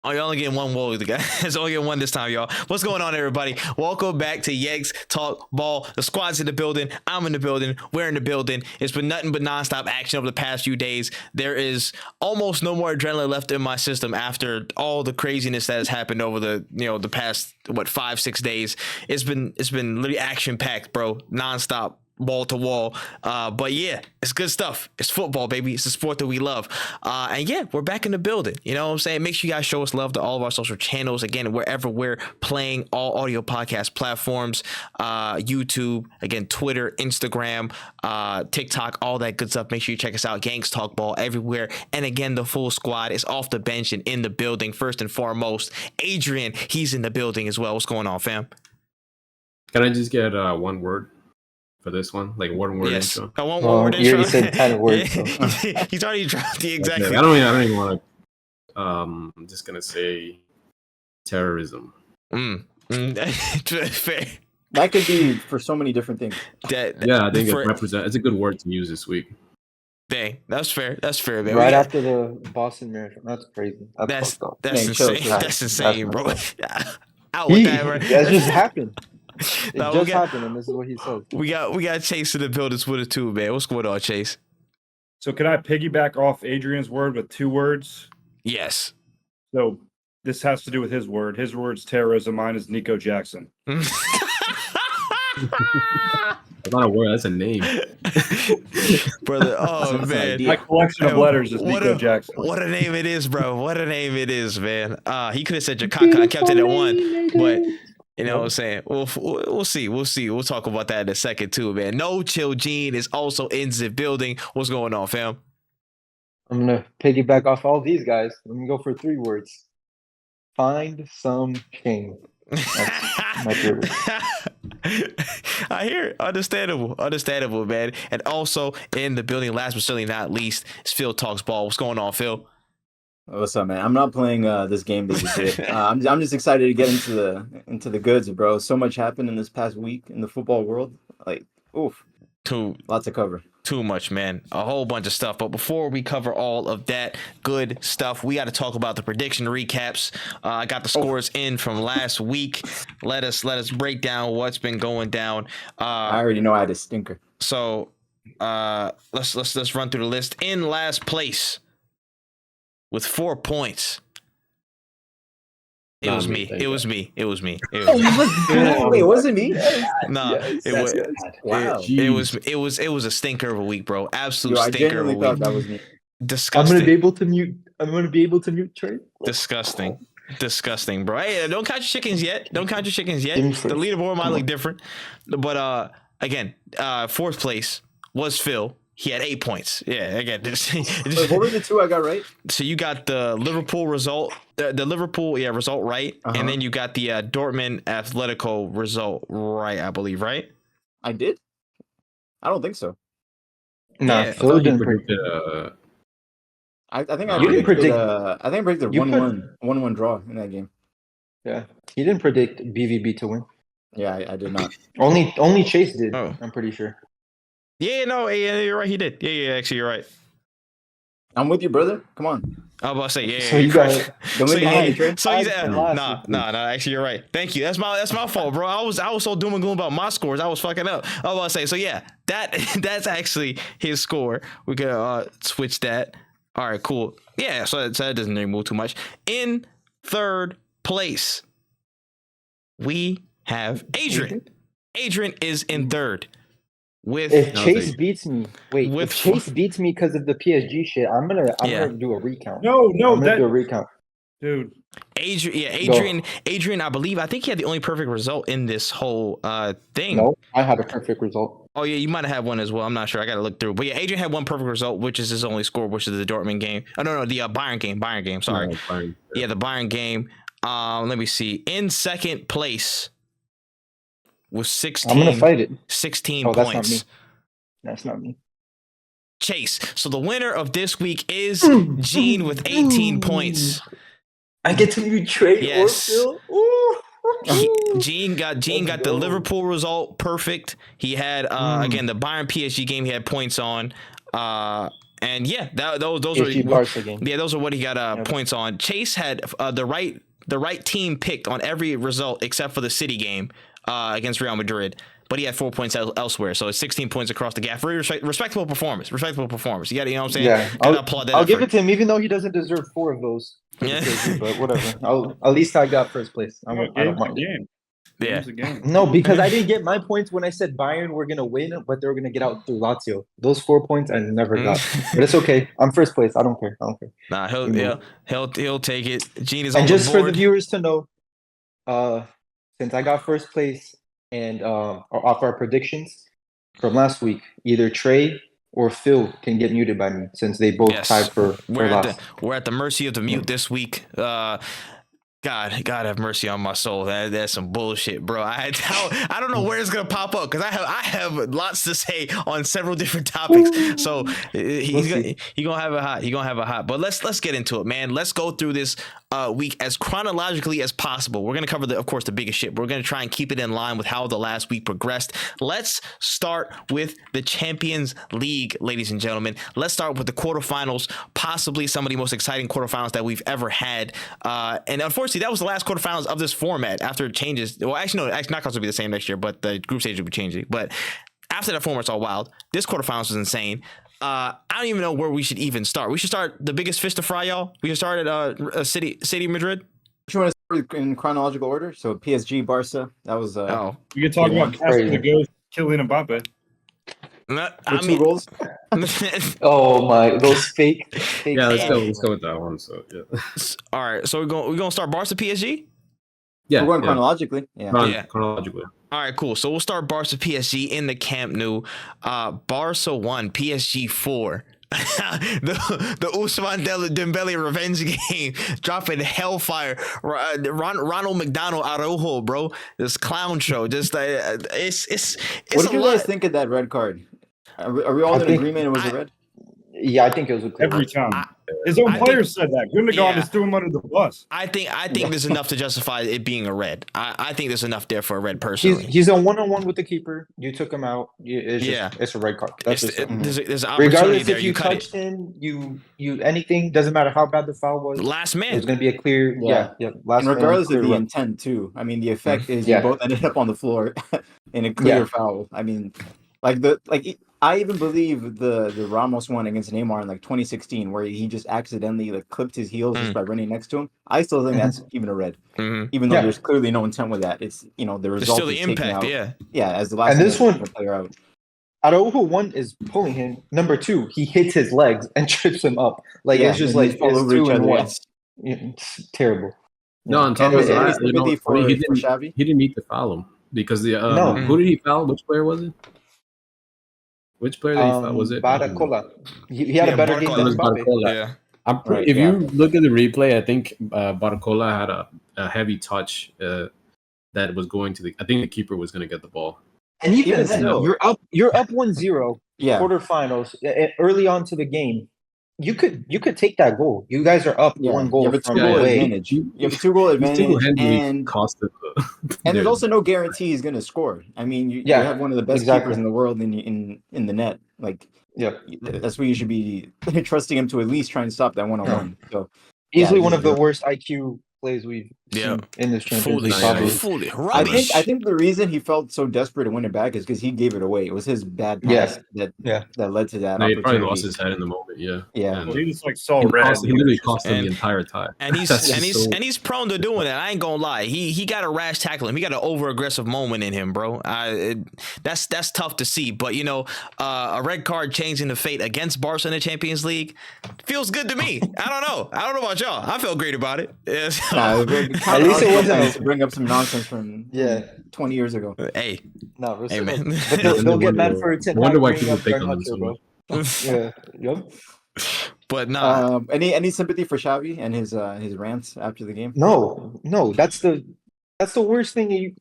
Oh, you're only getting one. Whoa, the guy is only getting one this time, y'all. What's going on, everybody? Welcome back to Yanks Talk Ball. The squad's in the building. I'm in the building. We're in the building. It's been nothing but nonstop action over the past few days. There is almost no more adrenaline left in my system after all the craziness that has happened over the past 5-6 days. It's been literally action packed, bro, nonstop. Wall to wall, but yeah, it's good stuff. It's football, baby. It's the sport that we love, and yeah, we're back in the building. You know what I'm saying? Make sure you guys show us love to all of our social channels. Again, wherever we're playing, all audio podcast platforms, YouTube, again, Twitter, Instagram, TikTok, all that good stuff. Make sure you check us out. Yanks Talk Ball everywhere, and again, the full squad is off the bench and in the building. First and foremost, Adrian, he's in the building as well. What's going on, fam? Can I just get one word for this one? Like one word intro? One word intro. You already said 10 words. So. He's already dropped the exact. I don't even want to. I'm just gonna say terrorism. Fair. That could be for so many different things. I think it's a good word to use this week. Dang, that's fair. That's fair, man. Right after the Boston Marathon. That's crazy. That's insane. That's insane, bro. Out with that, right? That just happened. It happened, and this is what he said. We got Chase in the building with it too, man. What's going on, Chase? So can I piggyback off Adrian's word with two words? Yes. So this has to do with his word. His word's terrorism. Mine is Nico Jackson. That's not a word. That's a name. Brother, oh, man. My collection of letters is Nico Jackson. What a name it is, bro. What a name it is, man. He could have said Jakaka. I kept it at one, but... You know what I'm saying? We'll see. We'll talk about that in a second too, man. No Chill Gene is also in the building. What's going on, fam? I'm going to piggyback off all these guys. Let me go for 3 words. Find some shame. That's my favorite. I hear it. Understandable, man. And also in the building, last but certainly not least, is Phil Talks Ball. What's going on, Phil? What's up, man? I'm not playing this game that you did. I'm just excited to get into the goods, bro. So much happened in this past week in the football world. Like, oof. Lots to cover. Too much, man. A whole bunch of stuff. But before we cover all of that good stuff, we got to talk about the prediction recaps. I got the scores in from last week. Let us break down what's been going down. I already know I had a stinker. So let's run through the list. In last place, with 4 points. It was me. Wait, it wasn't me? No, Wow. It was a stinker of a week, bro. Absolute stinker of a week. Thought that was me. Disgusting. I'm gonna be able to mute Trey. Disgusting, bro. Hey, don't count your chickens yet. The leaderboard might look different. But again, 4th place was Phil. He had 8 points. Yeah, again. Wait, what were the 2 I got right? So you got the Liverpool result, result right, and then you got the Dortmund Atletico result right, I believe, right? I did? I don't think so. No, Yeah, Phil didn't predict. I think I predicted 1-1 draw in that game. Yeah, he didn't predict BVB to win. Yeah, I did not. Only Chase did. Oh. I'm pretty sure. Yeah, you're right. He did. Yeah, actually, you're right. I'm with you, brother. Come on. I was about to say, yeah. So you got it. No, actually, you're right. Thank you. That's my fault, bro. I was so doom and gloom about my scores. I was fucking up. I was about to say, so yeah, that's actually his score. We could switch that. All right, cool. Yeah, so that doesn't really move too much. In 3rd place, we have Adrian. Adrian is in 3rd. If Chase beats me because of the PSG shit, I'm gonna do a recount. No, I'm gonna do a recount, dude. Adrian, I think he had the only perfect result in this whole thing. No, I had a perfect result. Oh yeah, you might have had one as well. I'm not sure. I gotta look through. But yeah, Adrian had one perfect result, which is his only score, which is the Dortmund game. Oh no, the Bayern game. Sorry. Yeah, the Bayern game. Let me see. In 2nd place with 16. I'm gonna fight it. 16 points. That's not me. Chase. So the winner of this week is Gene with 18 points. I get to mute Trey or Phil. Gene got the Liverpool result perfect. He had again the Bayern PSG game he had points on. And yeah, those PSG are Barca game. yeah, those are what he got points on. Chase had the right team picked on every result except for the City game against Real Madrid. But he had 4 points elsewhere, so it's 16 points across the gap. Very respectable performance. Respectable performance. You got, you know what I'm saying? Yeah, Gotta applaud that. I'll give it to him, even though he doesn't deserve 4 of those. Yeah. But whatever. At least I got first place. I don't mind it. Game. Yeah. Game's a game. No, because I didn't get my points when I said Bayern were gonna win, but they were gonna get out through Lazio. Those 4 points I never got, but it's okay. I'm first place. I don't care. Nah, he'll take it. Gene is And on just the for board. the viewers to know, since I got first place and off our predictions from last week, either Trey or Phil can get muted by me since they both tied for last. We're at the mercy of the mute this week. God have mercy on my soul. That's some bullshit, bro. I don't know where it's gonna pop up because I have lots to say on several different topics. So he's gonna have a hot. He's gonna have a hot. But let's get into it, man. Let's go through this week as chronologically as possible. We're gonna cover of course the biggest shit. We're gonna try and keep it in line with how the last week progressed. Let's start with the Champions League, ladies and gentlemen. Let's start with the quarterfinals, possibly some of the most exciting quarterfinals that we've ever had. And unfortunately, that was the last quarterfinals of this format after it changes. Well, actually, no, knockouts will be the same next year, but the group stage will be changing. But after that format's all wild. This quarterfinals was insane. I don't even know where we should even start. We should start the biggest fish to fry, y'all. We should start at City Madrid. You want to start in chronological order? So PSG, Barca. That was. We could talk about casting the ghost, Kylian Mbappe. With 2 goals. Oh my, those fake. Yeah, let's go with that one. So yeah. All right, so we're gonna start Barca PSG. Yeah, we're going chronologically. Yeah. Chronologically. All right, cool. So we'll start Barca PSG in the Camp Nou. Barca 1, PSG 4. the Ousmane Dembele revenge game, dropping hellfire. Ronald McDonald Araujo, bro. This clown show. Just it's. What did you guys think of that red card? Are we all in agreement it was a red? Yeah, I think it was a clear every time. His own players said that. Gundogan just threw him under the bus. I think there's enough to justify it being a red. I think there's enough there for a red personally. He's a 1-on-1 with the keeper. You took him out. It's a red card. That's there's an regardless there. If you touched him, you anything doesn't matter how bad the foul was. Last man. It's going to be a clear. Yeah. Last and regardless man, of the intent too. I mean, the effect is you both ended up on the floor in a clear foul. I mean, I even believe the Ramos one against Neymar in 2016, where he just accidentally clipped his heels just by running next to him. I still think that's even a red, even though there's clearly no intent with that. It's the result. There's still the is impact, yeah. As the last and this one player out. Araujo 1 is pulling him. Number 2, he hits his legs and trips him up. It's just it's 2 and 1. It's terrible. No, on top of that, he didn't need to foul him because who did he foul? Which player was it? Which player did he foul? Was it Barcola? He had a better game than Mbappe. Yeah. If you look at the replay, I think Barcola had a heavy touch that was going to I think the keeper was going to get the ball. And even then, you're up 1-0. Quarterfinals early on to the game. You could take that goal. You guys are up 1 goal. You have a 2-goal advantage. You have a 2-goal advantage, and there's also no guarantee he's going to score. I mean, you have one of the best keepers in the world in the net. That's where you should be trusting him to at least try and stop that 1-on-1. So easily one of the worst IQ plays we've seen in this Champions League. I think the reason he felt so desperate to win it back is because he gave it away. It was his bad pass that led to that. He probably lost his head in the moment. Yeah. Well, he just saw red. He literally cost him the entire time. And he's prone to doing that. I ain't gonna lie. He got a rash tackle him. He got an over aggressive moment in him, bro. That's tough to see. But a red card changing the fate against Barca in the Champions League feels good to me. I don't know about y'all. I feel great about it. At least it wasn't to bring up some nonsense from 20 years ago. Hey, man. But they'll get mad for it. Wonder why people pick on them so much. Yep. But no. Any sympathy for Xavi and his rants after the game? No. That's the worst thing.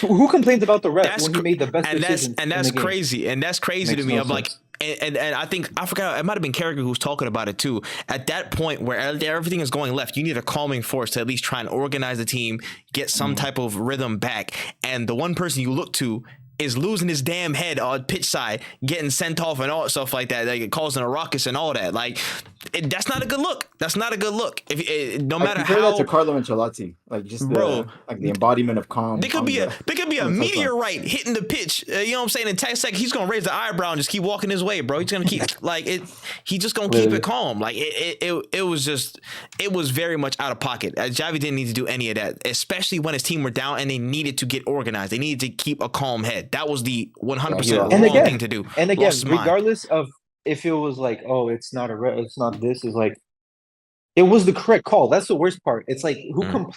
Who complains about the ref when he made the best decisions? And that's crazy. And that's crazy to me. I'm like. And I think I forgot it might have been Carragher who was talking about it too. At that point where everything is going left, you need a calming force to at least try and organize the team, get some type of rhythm back. And the one person you look to is losing his damn head on pitch side, getting sent off and all stuff like that, like causing a ruckus and all that. Like, that's not a good look. That's not a good look. No matter how. That to Carlo Ancelotti, like just the embodiment of calm. There could be a meteorite hitting the pitch. You know what I'm saying? In 10 seconds, he's gonna raise the eyebrow and just keep walking his way, bro. He's gonna keep like it. He's just gonna keep it calm. Like it was very much out of pocket. Xavi didn't need to do any of that, especially when his team were down and they needed to get organized. They needed to keep a calm head. That was the 100% wrong thing to do. And again, regardless of if it was like, oh, it's not this, is like, it was the correct call. That's the worst part. It's like, who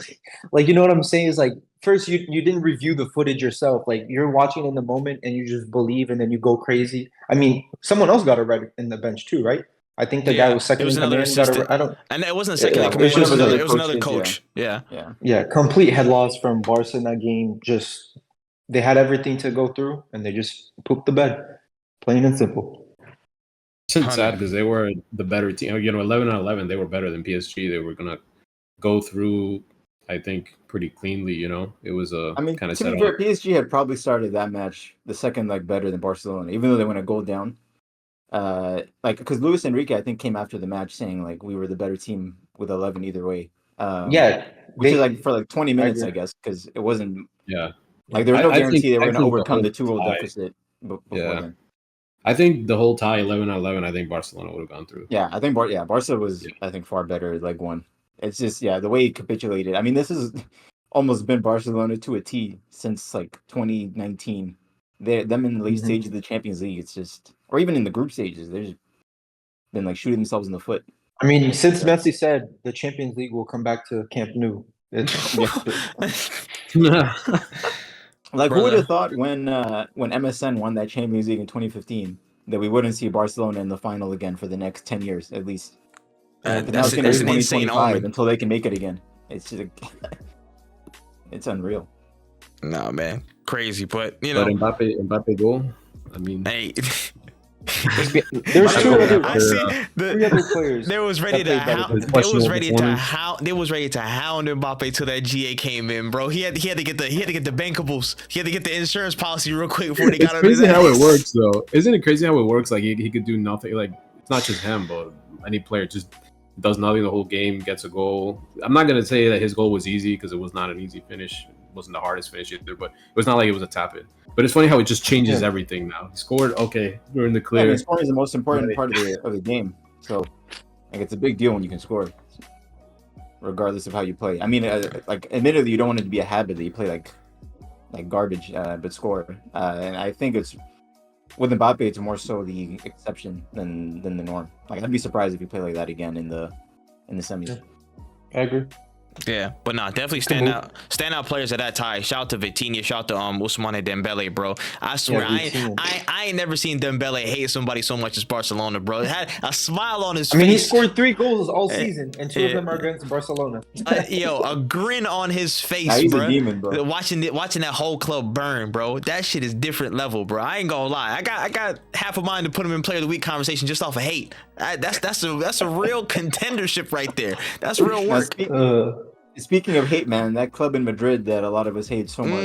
like, you know what I'm saying? Is like, first you didn't review the footage yourself. Like, you're watching in the moment and you just believe and then you go crazy. I mean, someone else got a red in the bench too, right? I think the guy was second in command. And it wasn't a second in command. It was another coach. Yeah. Complete head loss from Barca in that game. Just, they had everything to go through and they just pooped the bed. Plain and simple. It's sad because they were the better team. 11-11, they were better than PSG. They were gonna go through, I think, pretty cleanly. It was kind of set up. PSG had probably started that match the second leg better than Barcelona, even though they went a goal down. Because Luis Enrique, I think, came after the match saying like we were the better team with 11 either way. Which is like for like 20 minutes, I guess, because it wasn't. Yeah. Like there was no guarantee they were going to overcome the 2-0 deficit before then. I think the whole tie 11-11, I think Barcelona would have gone through. Yeah, I think Barca was I think far better leg one. It's just the way he capitulated. I mean, this has almost been Barcelona to a T since like 2019. Them in the late stage of the Champions League, it's just, or even in the group stages, they've just been like shooting themselves in the foot. I mean, since Messi said the Champions League will come back to Camp Nou. Like, who would have thought when MSN won that Champions League in 2015 that we wouldn't see Barcelona in the final again for the next 10 years at least? But now it's going to be 2025 until they can make it again. It's just it's unreal. No, man, crazy, but But Mbappe goal. I mean, hey. There's three other players. They was ready to hound Mbappe till that GA came in, bro. He had to get the bankables. He had to get the insurance policy real quick before they got it. It's crazy how it works, though. Isn't it crazy how it works? Like he could do nothing. Like, it's not just him, but any player just does nothing the whole game, gets a goal. I'm not gonna say that his goal was easy because it was not an easy finish. It wasn't the hardest finish either, but it was not like it was a tap in. But it's funny how it just changes everything now. He scored, okay, we're in the clear. Yeah, scoring is the most important part of the game. So, like, it's a big deal when you can score, regardless of how you play. I mean, like, admittedly, you don't want it to be a habit that you play like garbage, but score. And I think it's with Mbappe, it's more so the exception than the norm. Like, I'd be surprised if you play like that again in the semis. Yeah. I agree. Yeah, but nah, definitely standout players at that tie. Shout out to Vitinha, shout out to Ousmane Dembele, bro. I swear, I ain't never seen Dembele hate somebody so much as Barcelona, bro. It had a smile on his face. I mean, he scored 3 goals all season, and 2 of them are against Barcelona. A grin on his face, he's bro. A demon, bro. Watching that whole club burn, bro. That shit is different level, bro. I ain't gonna lie. I got half a mind to put him in Player of the Week conversation just off of hate. That's a real contendership right there. That's real work. Speaking of hate, man, that club in Madrid that a lot of us hate so much.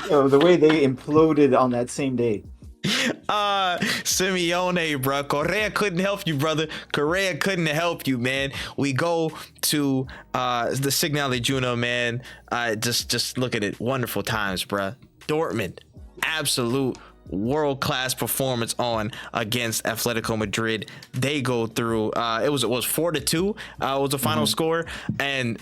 The way they imploded on that same day. Simeone, bro. Correa couldn't help you, brother. Correa couldn't help you, man. We go to the Signal Iduna, man. Just look at it. Wonderful times, bro. Dortmund, absolute world-class performance on against Atletico Madrid. They go through. It was 4-2. Was the final score. And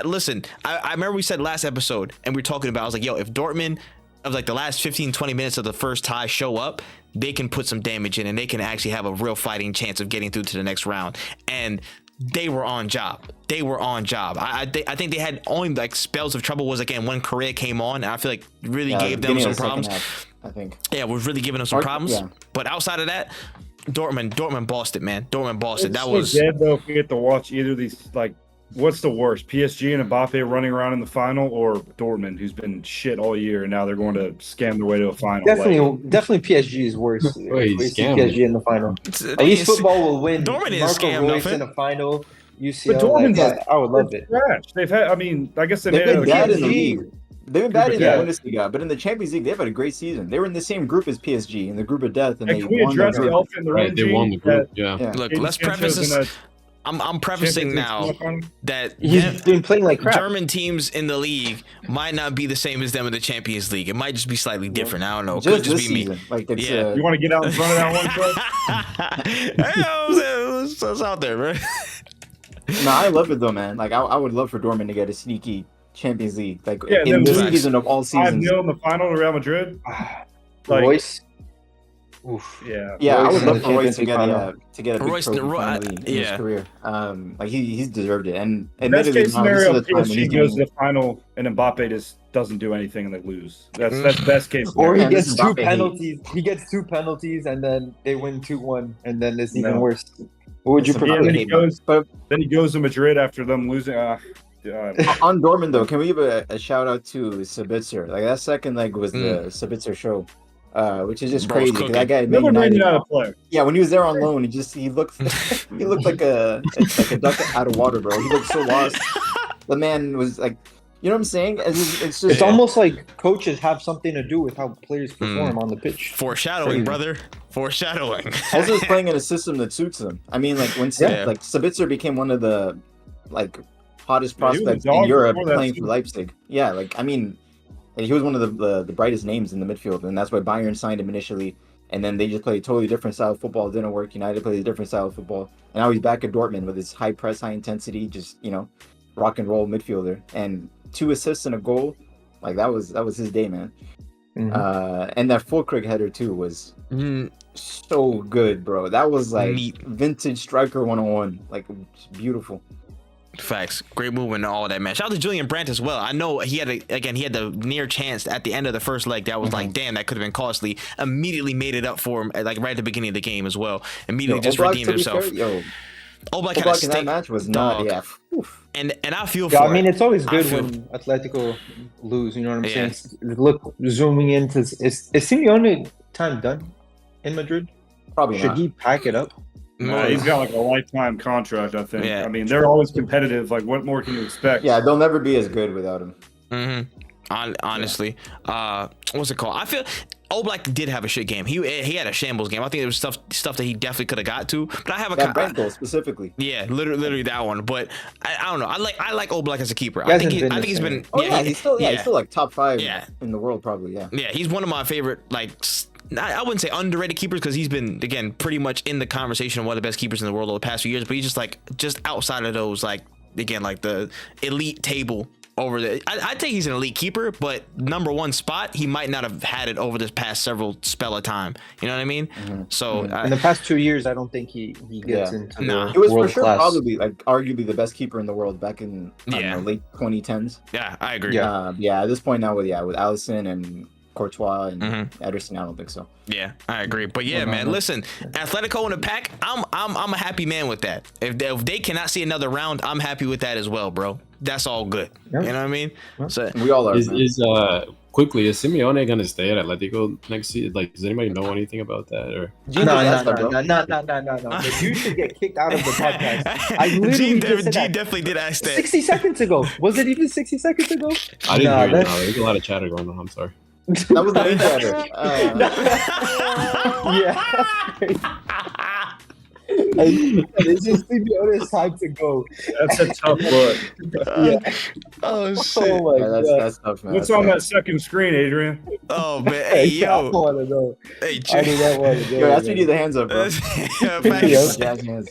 listen, I remember we said last episode, and we were talking about. I was like, yo, if Dortmund of like the last 15-20 minutes of the first tie show up, they can put some damage in, and they can actually have a real fighting chance of getting through to the next round. And they were on job. I think they had only like spells of trouble was again when Correa came on. And I feel like really gave them some problems. I think. Yeah, was really giving them some problems. Yeah. But outside of that, Dortmund bossed it, man. Dortmund bossed it. That was dead though. If we get to watch either of these, like, what's the worst? PSG and Mbappe running around in the final, or Dortmund, who's been shit all year, and now they're going to scam their way to a final? Definitely PSG is worse. PSG in the final. At least football will win. Dortmund is scam nothing in the final. UCL, I would love it. Trash. They've had. I mean, I guess they've been bad in the league. They've been bad in the Yeah. Bundesliga, but in the Champions League, they've had a great season. They were in the same group as PSG, in the group of death, and Hey, they can we won address the the group. elephant in the room? Right, they won the group. Yeah. Look, Jadon let's Sancho's preface this. in a I'm prefacing Champions League now semifinal. that He's been playing like crap. German teams in the league might not be the same as them in the Champions League. It might just be slightly different. I don't know. Just Could this just be season. me. Like, it's, Yeah. You want to get out in front of that one, Fred? Hey, it's out there, bro. No, I love it though, man. Like, I would love for Dortmund to get a sneaky Champions League, like Yeah, in then this lose season of all seasons. 5-0 in the final to Real Madrid. Like, Royce. Oof. yeah. Yeah, I Royce would in love the for Royce Champions to League get final. a big Royce, trophy finally in yeah. his career. Like he's deserved it. And Best admittedly, case now, this is scenario, the time when PSG he's goes to getting. the final and Mbappe just doesn't do anything and they lose. That's best case Or scenario. he Man, gets this is 2 Mbappe hate. penalties. He gets 2 penalties, and then they win 2-1, and then it's even No. worse. What would you Listen, Yeah, prefer? then Mbappe he hate, goes. but Then he goes to Madrid after them losing. God. on Dortmund though, can we give a shout out to Sabitzer? Like that second leg was the Sabitzer show, which is just Bro, it's crazy. 'Cause cooking. that guy at Man Never made United. me not a player. Yeah, when he was there on loan, he looked he looked like a duck out of water, bro. He looked so lost. The man was like, you know what I'm saying? It's just It's almost like coaches have something to do with how players perform on the pitch. Foreshadowing, Crazy. brother. Foreshadowing. also is playing in a system that suits him. I mean, like when Yeah. like Sabitzer became one of the like hottest Yeah, he was a prospects dog in Europe before that, playing too. for Leipzig. Yeah, like I mean, he was one of the brightest names in the midfield, and that's why Bayern signed him initially. And then they just played a totally different style of football. It didn't work. United played a different style of football, and now he's back at Dortmund with his high press, high intensity, just rock and roll midfielder, and 2 assists and a goal. Like that was his day, man. Mhm. And that Fulkrug header too was so good, bro. That was like Neat. vintage striker 101. Like beautiful. Facts. Great movement and all that, man. Shout out to Julian Brandt as well. I know he had the near chance at the end of the first leg that was like, damn, that could have been costly. Immediately made it up for him, like right at the beginning of the game as well. Immediately just Oblak, redeemed to be himself. fair, Oblak had a Oblak in that stink, match was dog. not. Yeah. Oof. and I feel for Yeah, I mean, it. it's always good feel- when Atletico lose. You know what I'm Yeah. saying? Look, zooming into is Simeone time done in Madrid? Probably Should not. he pack it up? Nah, he's got like a lifetime contract, I think. Yeah. I mean, they're always competitive. Like, what more can you expect? Yeah, they'll never be as good without him. Honestly, what's it called? I feel Oblak did have a shit game. He had a shambles game. I think there was stuff that he definitely could have got to. But I have a That Brent goal specifically. yeah, literally that one. But I don't know. I like Oblak as a keeper. He I think hasn't been I think the he's same. been. Oh yeah, he's still like top 5 Yeah. in the world probably. Yeah. Yeah, he's one of my favorite, like, I wouldn't say underrated keepers because he's been, again, pretty much in the conversation of one of the best keepers in the world over the past few years, but he's just outside of those, like, again, like the elite table over the, I'd say he's an elite keeper, but number 1 spot, he might not have had it over this past several spell of time. You know what I mean? So, In the past 2 years, I don't think he gets into Nah. the He was for world sure class. probably like arguably the best keeper in the world back in late 2010s. yeah, I agree. Yeah. Yeah, at this point now with Alisson and Courtois and Mm-hmm. Ederson, I don't think so. Yeah, I agree. But yeah, man, listen, Atletico in the pack, I'm a happy man with that. If they cannot see another round, I'm happy with that as well, bro. That's all good. Yeah. You know what I mean? So We all are. man. Quickly, is Simeone gonna stay at Atletico next season? Like, does anybody know anything about that? Or Gene No, just no, asked that, no, bro. no. But you should get kicked out of the podcast. I literally Gene just said that definitely did ask that. 60 seconds ago. Was it even 60 seconds ago? I didn't Nah, hear you. that's- No, there's a lot of chatter going on. I'm sorry. That was the main chatter. Yeah. It's just Simeone's time to go. That's a tough look. Yeah. Oh shit. Oh my Yeah, god. that's tough, man. What's That's on tough. that second screen, Adrian? Oh man. Hey I yo. want to know. Hey I do not want to know. Yo, that's when you need the hands up, bro. Yeah, Yeah. facts. Jazz hands.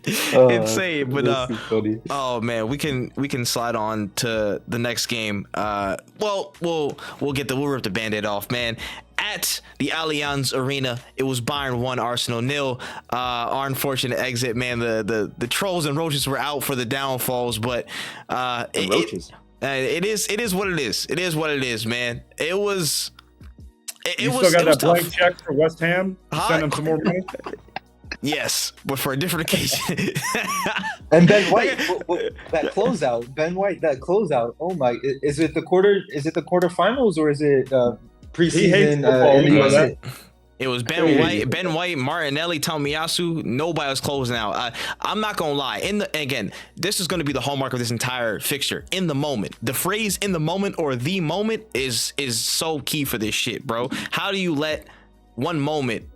Insane, but this is funny. oh man, we can slide on to the next game. Well, we'll rip the band-aid off, man. At the Allianz Arena, it was Bayern 1, Arsenal 0. Our unfortunate exit, man. The trolls and roaches were out for the downfalls, but Roaches. it is what it is. It is what it is, man. It was. It You was. still got It was that blank tough. check for West Ham? Huh? Send them some more money? Yes, but for a different occasion. And Ben White, that closeout. Ben White, that closeout. Oh my! Is it the quarterfinals or is it He hates preseason football, in the we know USA? It was Ben White, Martinelli, Tomiyasu. Nobody was closing out. I'm not gonna lie. Again, this is gonna be the hallmark of this entire fixture. In the moment, the phrase "in the moment" or "the moment" is so key for this shit, bro. How do you let one moment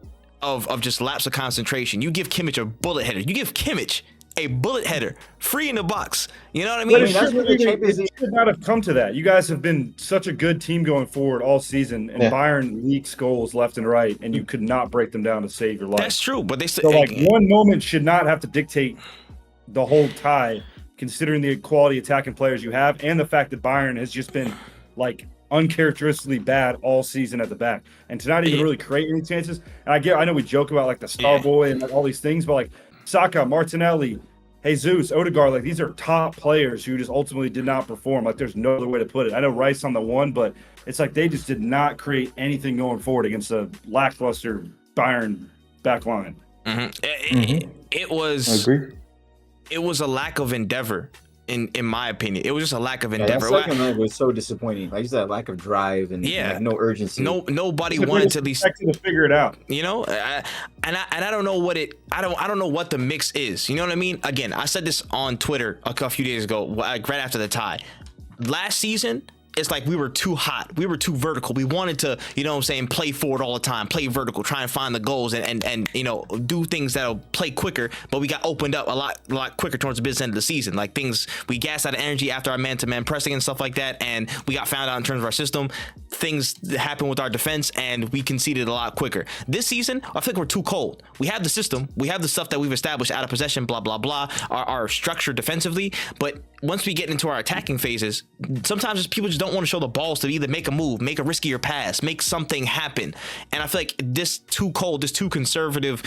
of just lapse of concentration? You give Kimmich a bullet header. You give Kimmich a bullet header free in the box. You know what I mean? It should not have come to that. You guys have been such a good team going forward all season, and Bayern leaks goals left and right, and you could not break them down to save your life. That's true, but they still one moment should not have to dictate the whole tie, considering the quality attacking players you have and the fact that Bayern has just been like uncharacteristically bad all season at the back, and to not even really create any chances. And I know we joke about like the star boy and like, all these things, but like Saka, Martinelli, Jesus, Odegaard, like these are top players who just ultimately did not perform. Like there's no other way to put it. I know Rice on the one, but it's like they just did not create anything going forward against a lackluster Bayern back line. It was a lack of endeavor. In my opinion, it was just a lack of endeavor. That second leg was so disappointing. Like just that lack of drive and like, no urgency. Nobody wanted to at least figure it out. You know, I don't know what I don't know what the mix is. You know what I mean? Again, I said this on Twitter a few days ago, like right after the tie. Last season, it's like we were too hot. We were too vertical. We wanted to, you know what I'm saying, play forward all the time, play vertical, try and find the goals and you know, do things that'll play quicker, but we got opened up a lot quicker towards the business end of the season. Like things, we gassed out of energy after our man-to-man pressing and stuff like that, and we got found out in terms of our system. Things happened with our defense, and we conceded a lot quicker. This season, I think we're too cold. We have the system. We have the stuff that we've established out of possession, blah, blah, blah, our structure defensively, but once we get into our attacking phases, sometimes just people just don't want to show the balls to either make a move, make a riskier pass, make something happen. And I feel like this too cold, this conservative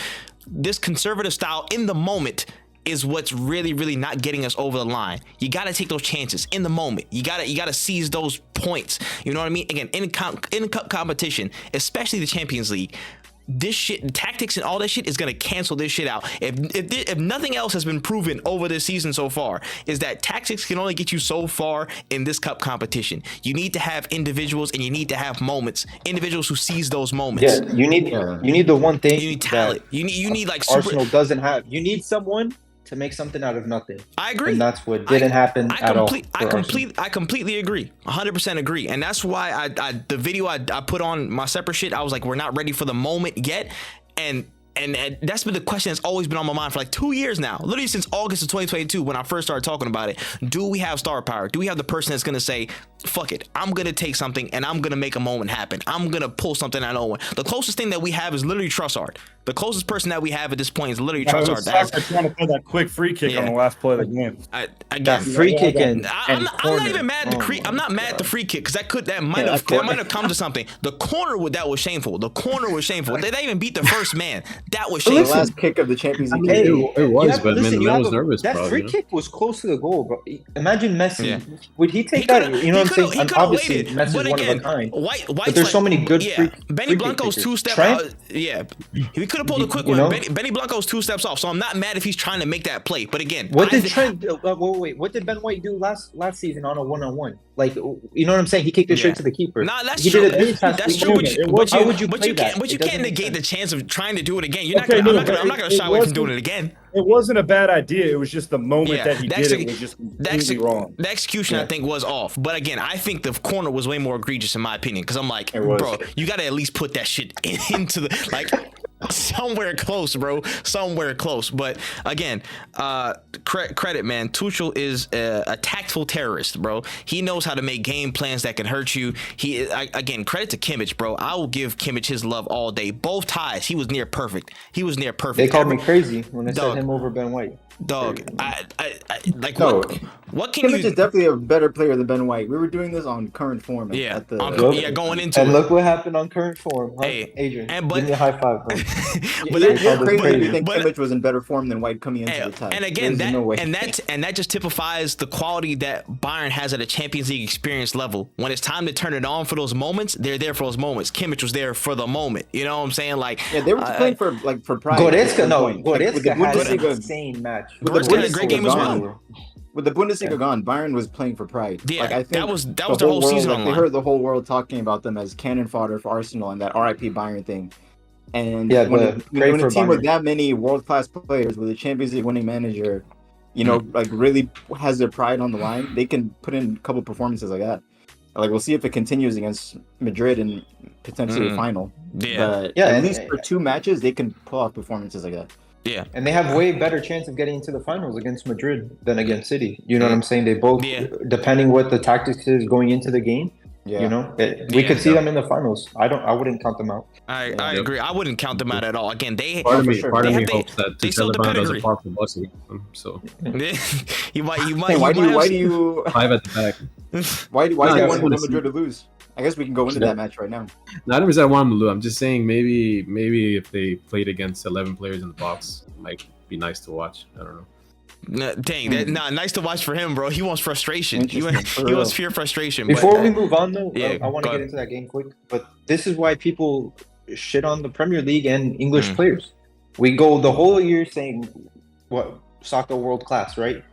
style in the moment is what's really, really not getting us over the line. You got to take those chances in the moment. You got to seize those points. You know what I mean? Again, in cup competition, especially the Champions League, this shit, tactics and all that shit is gonna cancel this shit out. If nothing else has been proven over this season so far, is that tactics can only get you so far in this cup competition. You need to have individuals and you need to have moments. Individuals who seize those moments. Yeah, you need the one thing. You need talent. You need like Arsenal doesn't have. You need someone to make something out of nothing. I agree. And that's what didn't happen at all. I completely agree. 100% agree. And that's why the video I put on my separate shit, I was like, we're not ready for the moment yet. And that's been the question that's always been on my mind for like 2 years now, literally since August of 2022 when I first started talking about it. Do we have star power? Do we have the person that's gonna say, fuck it, I'm gonna take something and I'm gonna make a moment happen. I'm gonna pull something out of nowhere. The closest thing that we have is literally Trossard. The closest person that we have at this point is literally Trossard. Trying to play that quick free kick on the last play of the game. That free kick I'm not even mad at the I'm not mad at the free kick because that might have come to something. The corner that was shameful. The corner was shameful. They didn't even beat the first man. That was shameful. The last kick of the Champions League. It was, but man, the man was nervous. That free kick was close to the goal, bro. Imagine Messi. Would he take that? You know what I'm saying? Obviously, Messi's one of a kind. But there's so many good free Benny Blanco's two-step out. Yeah. He could have pulled a quick one. Benny Blanco's 2 steps off, so I'm not mad if he's trying to make that play. But again, what did what did Ben White do last season on a 1-on-1? Like, you know what I'm saying? He kicked it straight to the keeper. Nah, that's true. That's true. But you can't negate it? The chance of trying to do it again. I'm not gonna shy away from doing it again. It wasn't a bad idea. It was just the moment that he did it was just completely wrong. The execution, I think, was off. But again, I think the corner was way more egregious in my opinion because I'm like, bro, you got to at least put that shit into the like. Somewhere close, bro. Somewhere close. But again, credit, man. Tuchel is a tactful terrorist, bro. He knows how to make game plans that can hurt you. Again, credit to Kimmich, bro. I will give Kimmich his love all day. Both ties, he was near perfect. They called me crazy when they said him over Ben White. Dog, what can Kimmich is definitely a better player than Ben White. We were doing this on current form. Going into and look what happened on current form. Huh? Hey, Adrian, give me a high five, bro. But you're crazy to think Kimmich was in better form than White coming into the tie. And again, that just typifies the quality that Bayern has at a Champions League experience level. When it's time to turn it on for those moments, they're there for those moments. Kimmich was there for the moment. You know what I'm saying? Like, yeah, they were playing for pride. Goretzka had an insane match. Goretzka had a great game as well. With the Bundesliga gone, Bayern was playing for pride. Yeah, like, I think that was their whole season. They heard the whole world talking about them as cannon fodder for Arsenal and that RIP Bayern thing. And Yeah, when pray a for team with Bayern. that many world-class players, with a Champions League winning manager, like really has their pride on the line, they can put in a couple performances like that. Like, we'll see if it continues against Madrid and potentially a final. Yeah. But Yeah, at least for 2 matches, they can pull off performances like that. Yeah. And they have way better chance of getting into the finals against Madrid than against City. You know what I'm saying? They both, depending what the tactics is going into the game, Yeah. you know, we could see them in the finals. I wouldn't count them out. I agree. I wouldn't count them out at all. Again, Part of me they hopes that they still have the Taliban doesn't pedigree. park the bus against them. So you might. Hey, why do you 5 at the back. why do you I want wanna Real Madrid to lose? I guess we can go into that match right now. No, I never said I want them to lose. I'm just saying maybe if they played against 11 players in the box, it might be nice to watch. I don't know. Dang, nice to watch for him, bro. He wants frustration. He wants pure frustration. Before we move on, though, Yeah, I want to go get ahead. into that game quick. But this is why people shit on the Premier League and English players. We go the whole year saying, what, Saka world class, right?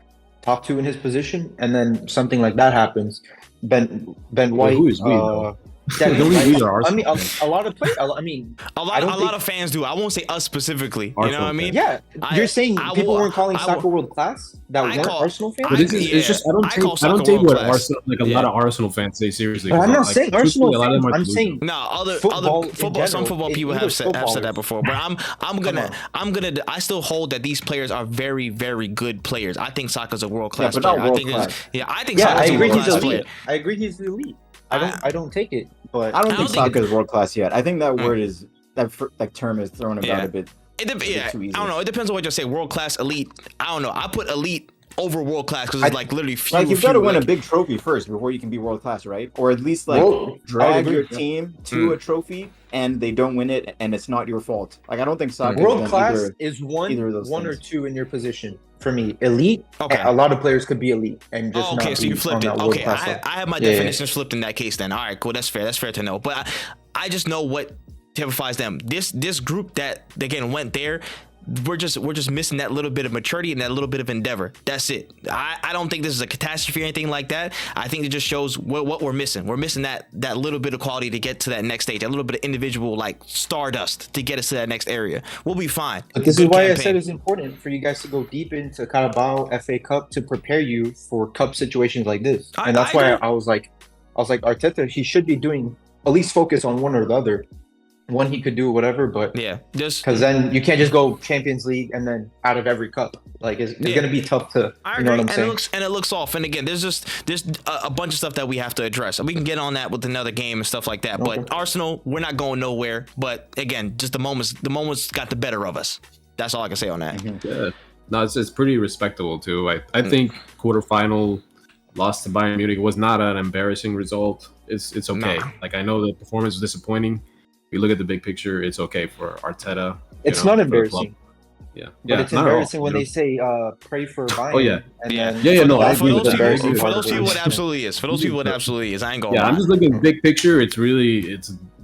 Top 2 in his position, and then something like that happens. Ben White. Who is we, though? Dennis Don't we White. lead our I mean, Arsenal a lot of players. I mean, a lot of fans do. I won't say us specifically. You know what I mean? yeah. You're saying people weren't calling I Saka world class that weren't Arsenal fans. But it's just I don't take what Arsenal a lot of Arsenal fans say seriously. But I'm not like, saying Arsenal truthfully, a lot of them fans. are I'm delusional. saying No, other football football. in Some general, football people have English said that footballers. before, but I still hold that these players are very, very good players. I think Saka's a world class but player. not I think world-class. I think Yeah, I Saka's a agree world he's class elite. player. I agree he's elite. I don't take it, but I don't think think Saka is world class yet. I think that word is that term is thrown about a bit. I too easy. don't know. It depends on what you say. World class, elite. I don't know. I put elite over world class because it's like literally few. Like, you've got to win a big trophy first before you can be world class, right? Or at least like I would drag agree, your yeah. team to a trophy and they don't win it and it's not your fault. Like, I don't think Saka world class is either of those one or things. two in your position. For me, elite. Okay. A lot of players could be elite and just Okay, not so you be flipped on it. that Okay, world-class level. I have my Yeah. definitions flipped in that case. Then, all right, cool. That's fair. That's fair to know. But I just know what typifies them. This group that again went there. We're just missing that little bit of maturity and that little bit of endeavor. That's it. I don't think this is a catastrophe or anything like that. I think it just shows what we're missing. We're missing that little bit of quality to get to that next stage. A little bit of individual like stardust to get us to that next area. We'll be fine. But this Good is why I campaign. said it's important for you guys to go deep into Carabao, FA Cup to prepare you for cup situations like this. And that's why agree. I was like Arteta, he should be doing at least focus on one or the other. One he could do whatever, but Yeah, just because then you can't just go Champions League and then out of every cup. Like it's gonna be tough to. I You know agree, what I'm saying? it looks off. And again, there's a bunch of stuff that we have to address. We can get on that with another game and stuff like that. But Arsenal, we're not going nowhere. But again, just the moments got the better of us. That's all I can say on that. Yeah. No, it's pretty respectable too. I think quarterfinal loss to Bayern Munich was not an embarrassing result. It's okay. Nah. Like, I know the performance was disappointing. If you look at the big picture, it's okay for Arteta. It's you know, not for the embarrassing. club. Yeah, But it's not at all, embarrassing when you know? they say pray for Bayern. Oh, yeah. And Yeah. then Yeah, no, I that's For agree those with that. embarrassing people, part for of those it. people, it absolutely is. For those people, it absolutely is. I ain't gonna Yeah, lie. I'm just looking big picture. It's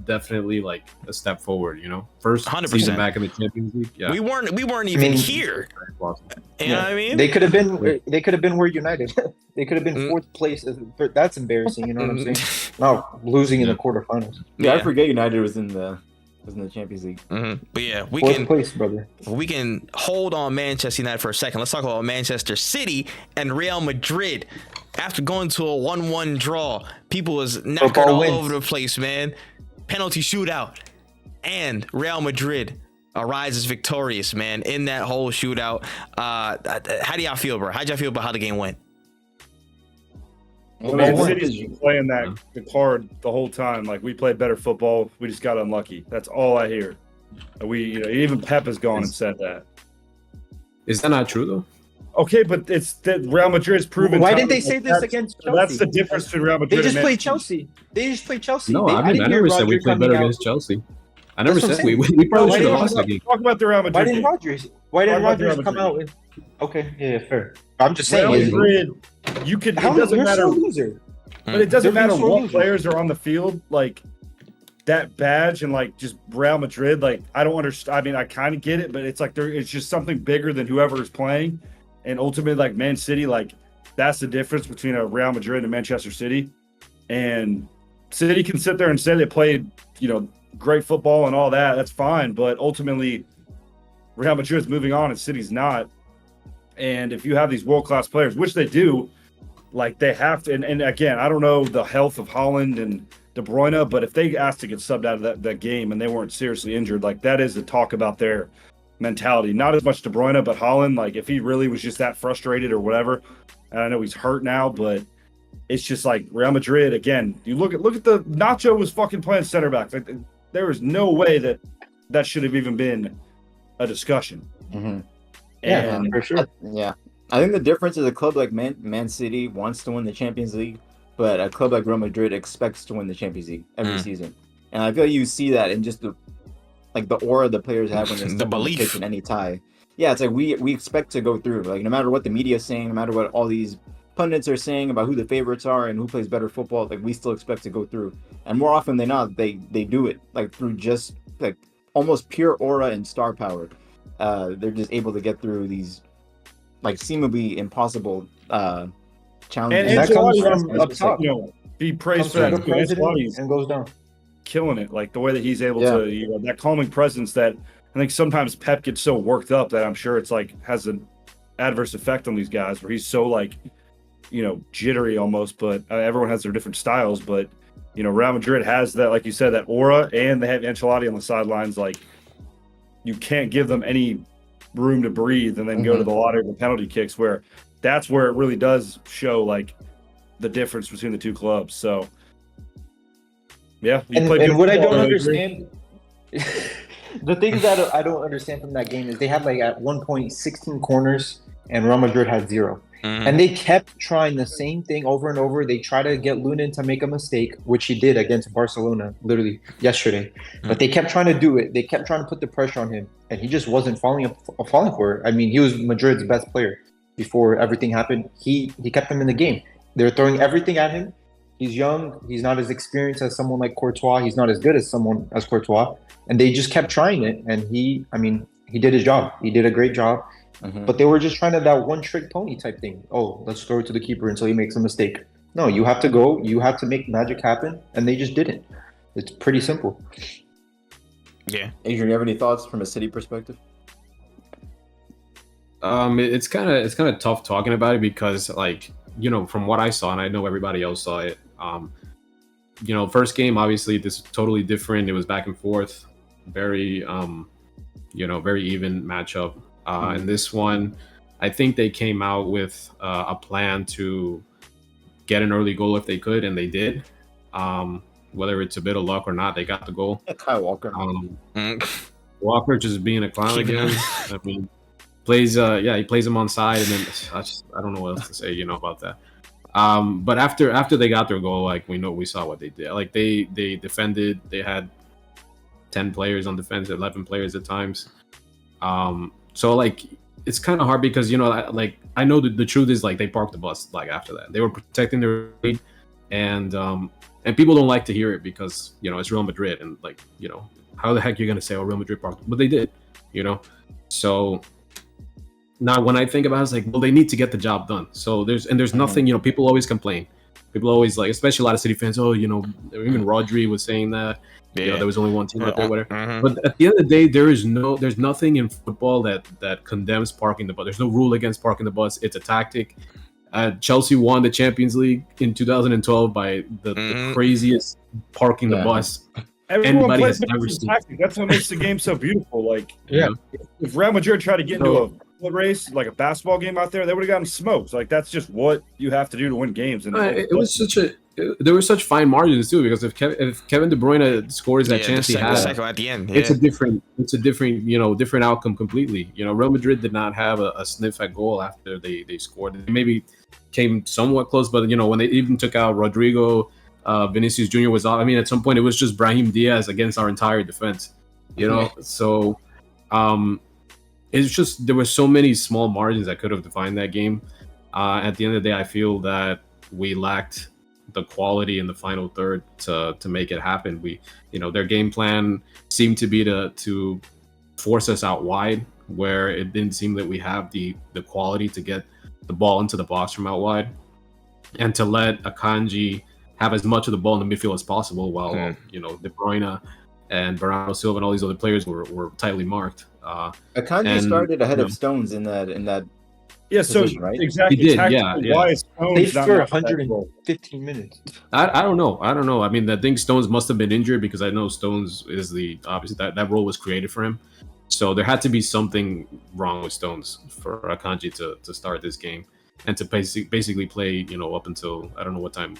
definitely like a step forward. You know, first 100%. season back in the Champions League. Yeah, We weren't even mean, here. You know what I mean? They could have been. They could have been where United. They could have been fourth place. That's embarrassing. You know what I'm saying? No, losing in the quarterfinals. Yeah, I forget United was in the Champions League. But yeah, Fourth place, brother. we can hold on Manchester United for a second. Let's talk about Manchester City and Real Madrid. After going to a 1-1 draw, people was knackered Football all wins. over the place, man. Penalty shootout. And Real Madrid arises victorious, man, in that whole shootout. How do y'all feel, bro? How'd y'all feel about how the game went? Well, Man City's been playing the card the whole time. Like, we played better football. We just got unlucky. That's all I hear. Even Pep has gone and said that. Is that not true though? Okay, but it's that Real Madrid's proven. Why time didn't they like say this that's- against Chelsea? That's the difference between Real Madrid. They just and played Man Chelsea. They just played Chelsea. No, They, I didn't hear never said we Roger played better coming out. against Chelsea. I never That's what said I'm we saying. probably Why should have didn't lost that game. Talk about the Real Madrid. Why didn't game. Rodgers? Why didn't Talk about Rodgers Real come Madrid. out? Okay, yeah, fair. I'm just saying. Real Madrid, you could. It doesn't You're matter. so loser. But it doesn't They're matter being sore what losers. players are on the field. Like, that badge and like just Real Madrid. Like, I don't understand. I mean, I kind of get it, but it's like it's just something bigger than whoever is playing. And ultimately, like Man City, like that's the difference between a Real Madrid and Manchester City. And City can sit there and say they played, great football and all that. That's fine. But ultimately, Real Madrid's moving on and City's not. And if you have these world-class players, which they do, like they have to, and again, I don't know the health of Haaland and De Bruyne, but if they asked to get subbed out of that game and they weren't seriously injured, like that is the talk about their mentality. Not as much De Bruyne, but Haaland, like if he really was just that frustrated or whatever, and I know he's hurt now, but it's just like Real Madrid, again, you look at the Nacho was fucking playing center back. Like there was no way that should have even been a discussion. Mm-hmm. Yeah, for sure. I think the difference is a club like Man City wants to win the Champions League, but a club like Real Madrid expects to win the Champions League every season. And I feel like you see that in just the aura the players have when they step on the pitch in any tie. Yeah, it's like we expect to go through. Like no matter what the media is saying, no matter what all these pundits are saying about who the favorites are and who plays better football, like we still expect to go through. And more often than not, they do it like through just like almost pure aura and star power. They're just able to get through these like seemingly impossible challenges. And that comes from up top. Be praised for that. And goes down. Killing it, like the way that he's able to, that calming presence that I think sometimes Pep gets so worked up that I'm sure it's like has an adverse effect on these guys where he's so like, jittery almost, but everyone has their different styles. But, Real Madrid has that, like you said, that aura, and they have Ancelotti on the sidelines. Like you can't give them any room to breathe and then go to the lottery of the penalty kicks where that's where it really does show like the difference between the two clubs. So yeah. And what I don't understand, the things that I don't understand from that game is they had like at one point 16 corners and Real Madrid had 0. And they kept trying the same thing over and over. They try to get Lunin to make a mistake, which he did against Barcelona literally yesterday. But they kept trying to do it. They kept trying to put the pressure on him, and he just wasn't falling for it. I mean, he was Madrid's best player before everything happened. He kept them in the game. They're throwing everything at him. He's young. He's not as experienced as someone like Courtois. He's not as good as someone as Courtois. And they just kept trying it. And he did his job. He did a great job. But they were just trying to that one-trick pony type thing. Oh, let's throw it to the keeper until he makes a mistake. No, you have to go. You have to make magic happen. And they just didn't. It's pretty simple. Yeah. Adrian, you have any thoughts from a City perspective? It's kind of tough talking about it because, like, from what I saw, and I know everybody else saw it. First game, obviously, this is totally different. It was back and forth, very, very even matchup. And this one, I think they came out with a plan to get an early goal if they could, and they did. Whether it's a bit of luck or not, they got the goal. Kyle Walker. Walker just being a clown again. I mean, plays he plays him on side, and then I don't know what else to say, about that. But after they got their goal, like we saw what they did. Like they defended. They had 10 players on defense, 11 players at times. So like it's kind of hard because like I know the truth is like they parked the bus like after that. They were protecting their lead, and people don't like to hear it because it's Real Madrid and like how the heck you're gonna say Real Madrid parked, but they did, So now when I think about it, it's like, well, they need to get the job done. So there's nothing, people always complain. People always like, especially a lot of City fans, even Rodri was saying that. There was only one team out there, whatever. But at the end of the day, there's nothing in football that condemns parking the bus. There's no rule against parking the bus. It's a tactic. Chelsea won the Champions League in 2012 by the craziest parking the bus. Everyone plays tactic. That's what makes the game so beautiful. Like, if Real Madrid tried to get into a foot race, like a basketball game out there, they would have gotten smoked. Like, that's just what you have to do to win games. And there were such fine margins too, because if Kevin De Bruyne scores that chance he had at the end, it's a different outcome completely. Real Madrid did not have a sniff at goal after they scored. They maybe came somewhat close, but when they even took out Rodrigo, Vinicius Jr. was off. I mean, at some point it was just Brahim Diaz against our entire defense. So it's just there were so many small margins that could have defined that game. At the end of the day, I feel that we lacked the quality in the final third to make it happen. Their game plan seemed to be to force us out wide, where it didn't seem that we have the quality to get the ball into the box from out wide, and to let Akanji have as much of the ball in the midfield as possible, while De Bruyne and Bernardo Silva and all these other players were tightly marked. Akanji started ahead of Stones in that. Yeah, so position, right? exactly. He did, Why is They Stones not for in that role? 115 minutes. I don't know. I mean, I think Stones must have been injured, because I know Stones is obviously that role was created for him. So there had to be something wrong with Stones for Akanji to start this game and to basically play, up until I don't know what time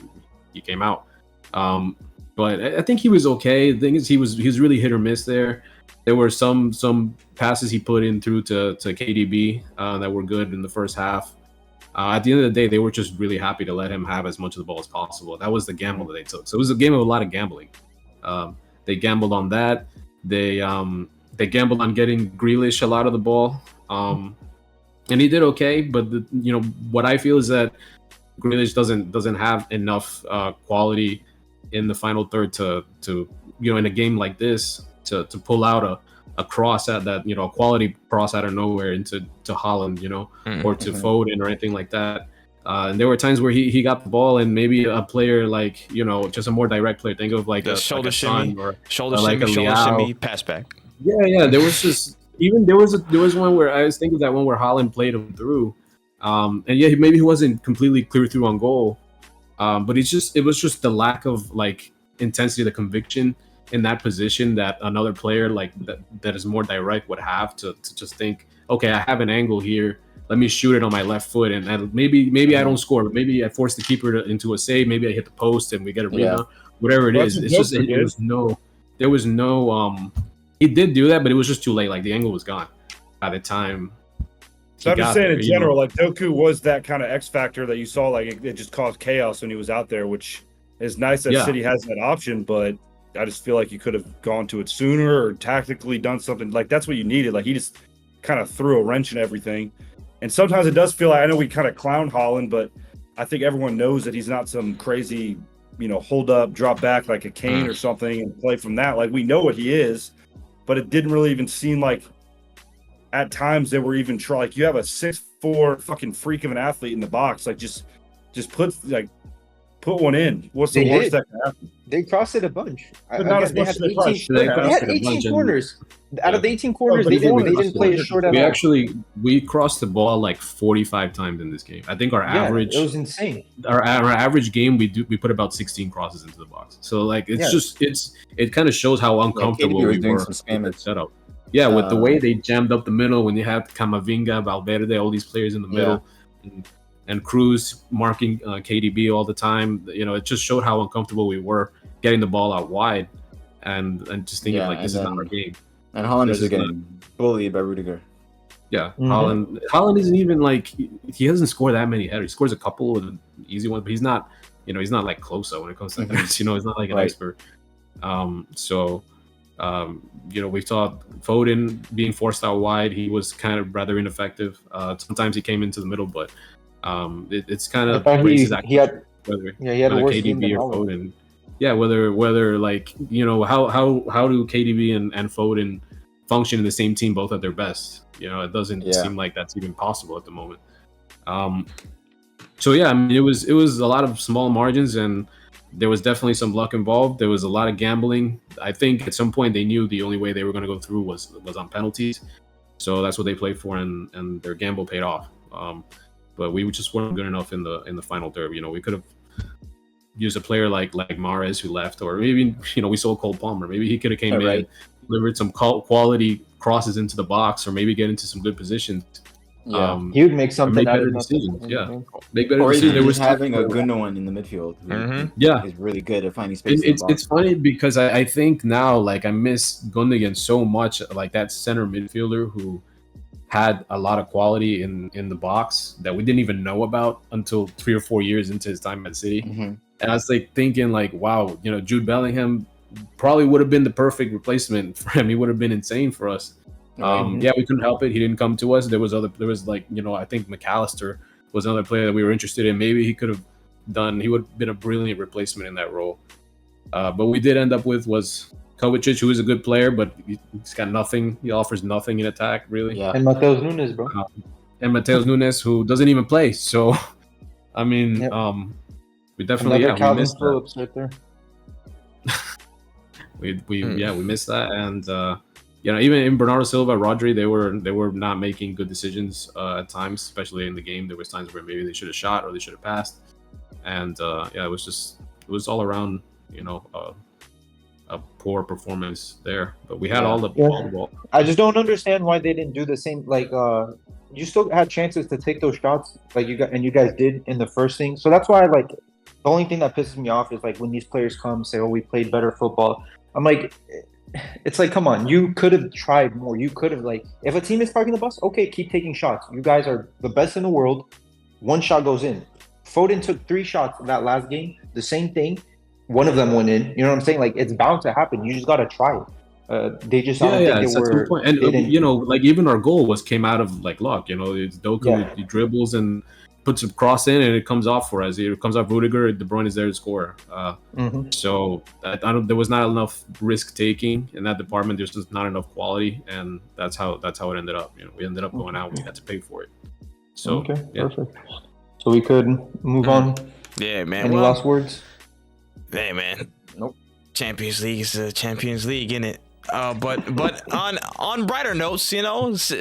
he came out. But I think he was okay. The thing is, he was really hit or miss there. There were some passes he put in through to KDB that were good in the first half. At the end of the day, they were just really happy to let him have as much of the ball as possible. That was the gamble that they took. So it was a game of a lot of gambling. They gambled on that. They gambled on getting Grealish a lot of the ball, and he did okay. But what I feel is that Grealish doesn't have enough quality in the final third to in a game like this to pull out a cross at that, a quality cross out of nowhere into Haaland, or to Foden or anything like that. And there were times where he got the ball, and maybe a player like, just a more direct player. Think of like a shoulder like a shimmy, or shoulder like shimmy, a shoulder Leao. shimmy, pass back. Yeah. There was just there was one where I was thinking that one where Haaland played him through, and maybe he wasn't completely clear through on goal, but it was just the lack of like intensity, the conviction in that position that another player like that is more direct would have to just think, okay, I have an angle here, let me shoot it on my left foot, and maybe I don't score, but maybe I force the keeper into a save, maybe I hit the post and we get a rebound, whatever it is. It's just there was no he did do that, but it was just too late. Like the angle was gone by the time. So I'm just saying in general, like Doku was that kind of X factor that you saw, like it just caused chaos when he was out there, which is nice that City has that option, but I just feel like you could have gone to it sooner or tactically done something. Like that's what you needed. Like he just kind of threw a wrench in everything. And sometimes it does feel like, I know we kind of clown Haaland, but I think everyone knows that he's not some crazy, hold up, drop back like a Kane or something and play from that. Like we know what he is, but it didn't really even seem like at times they were even like you have a 6'4" fucking freak of an athlete in the box. Like just put one in. What's the worst that can happen? They crossed it a bunch. But not as much as they had 18 corners. Out of the 18 corners, they didn't play a short at all. We crossed the ball like 45 times in this game. I think our average. It was insane. Our average game, we put about 16 crosses into the box. So like it kind of shows how uncomfortable we were with the setup. Yeah, with the way they jammed up the middle when you had Camavinga, Valverde, all these players in the middle. And Cruz marking KDB all the time. It just showed how uncomfortable we were getting the ball out wide, and just thinking this is not our game. And Haaland is getting bullied by Rudiger. Yeah, Haaland isn't even like he doesn't score that many headers. He scores a couple of easy ones, but he's not he's not like Klose when it comes to headers. He's not like an expert. We saw Foden being forced out wide. He was kind of rather ineffective. Sometimes he came into the middle, but. It's kind of he had whether a worse game KDB or Foden. Yeah, whether like how do KDB and Foden function in the same team both at their best? It doesn't seem like that's even possible at the moment. So yeah, I mean it was a lot of small margins, and there was definitely some luck involved. There was a lot of gambling. I think at some point they knew the only way they were going to go through was on penalties, so that's what they played for, and their gamble paid off. But we just weren't good enough in the final third. We could have used a player like Mahrez who left, or maybe we sold Cole Palmer. Maybe he could have came in, delivered some quality crosses into the box, or maybe get into some good positions. Yeah, he would make something out of decisions. Yeah, make better or decisions. There was having a Gundogan in the midfield. Is really good at finding space. It's funny because I think now like I miss Gundogan so much, like that center midfielder who had a lot of quality in the box that we didn't even know about until 3 or 4 years into his time at City. And I was like thinking like, wow, Jude Bellingham probably would have been the perfect replacement for him. He would have been insane for us. Yeah, we couldn't help it. He didn't come to us. There was like, I think McAllister was another player that we were interested in. Maybe he would have been a brilliant replacement in that role. But we did end up with was Kovacic, who is a good player, but he's got nothing. He offers nothing in attack, really. Yeah. And Mateus Nunes, bro. And Mateus Nunes, who doesn't even play. So, I mean, we definitely Another we Calvin missed that. Phillips right there. We missed that, and even in Bernardo Silva, Rodri, they were not making good decisions at times, especially in the game. There was times where maybe they should have shot or they should have passed, and it was all around a poor performance there. But we had all the ball. I just don't understand why they didn't do the same. Like, you still had chances to take those shots, like you guys did in the first thing. So that's why, like, the only thing that pisses me off is like when these players come say, "Oh, we played better football." I'm like, it's like, come on, you could have tried more. You could have, like, if a team is parking the bus, okay, keep taking shots. You guys are the best in the world. One shot goes in. Foden took 3 shots in that last game. The same thing. One of them went in. You know what I'm saying? Like, it's bound to happen. You just gotta try it. They just I don't think they were. Point. And like even our goal came out of like luck. It's Doku, he dribbles and puts a cross in, and it comes off for us. It comes off Rudiger. De Bruyne is there to score. So there was not enough risk taking in that department. There's just not enough quality, and that's how it ended up. We ended up going out. We had to pay for it. So perfect. So we could move on. Yeah, man. Any last words? Hey, man. Nope. Champions League is the Champions League, isn't it? But on brighter notes, there's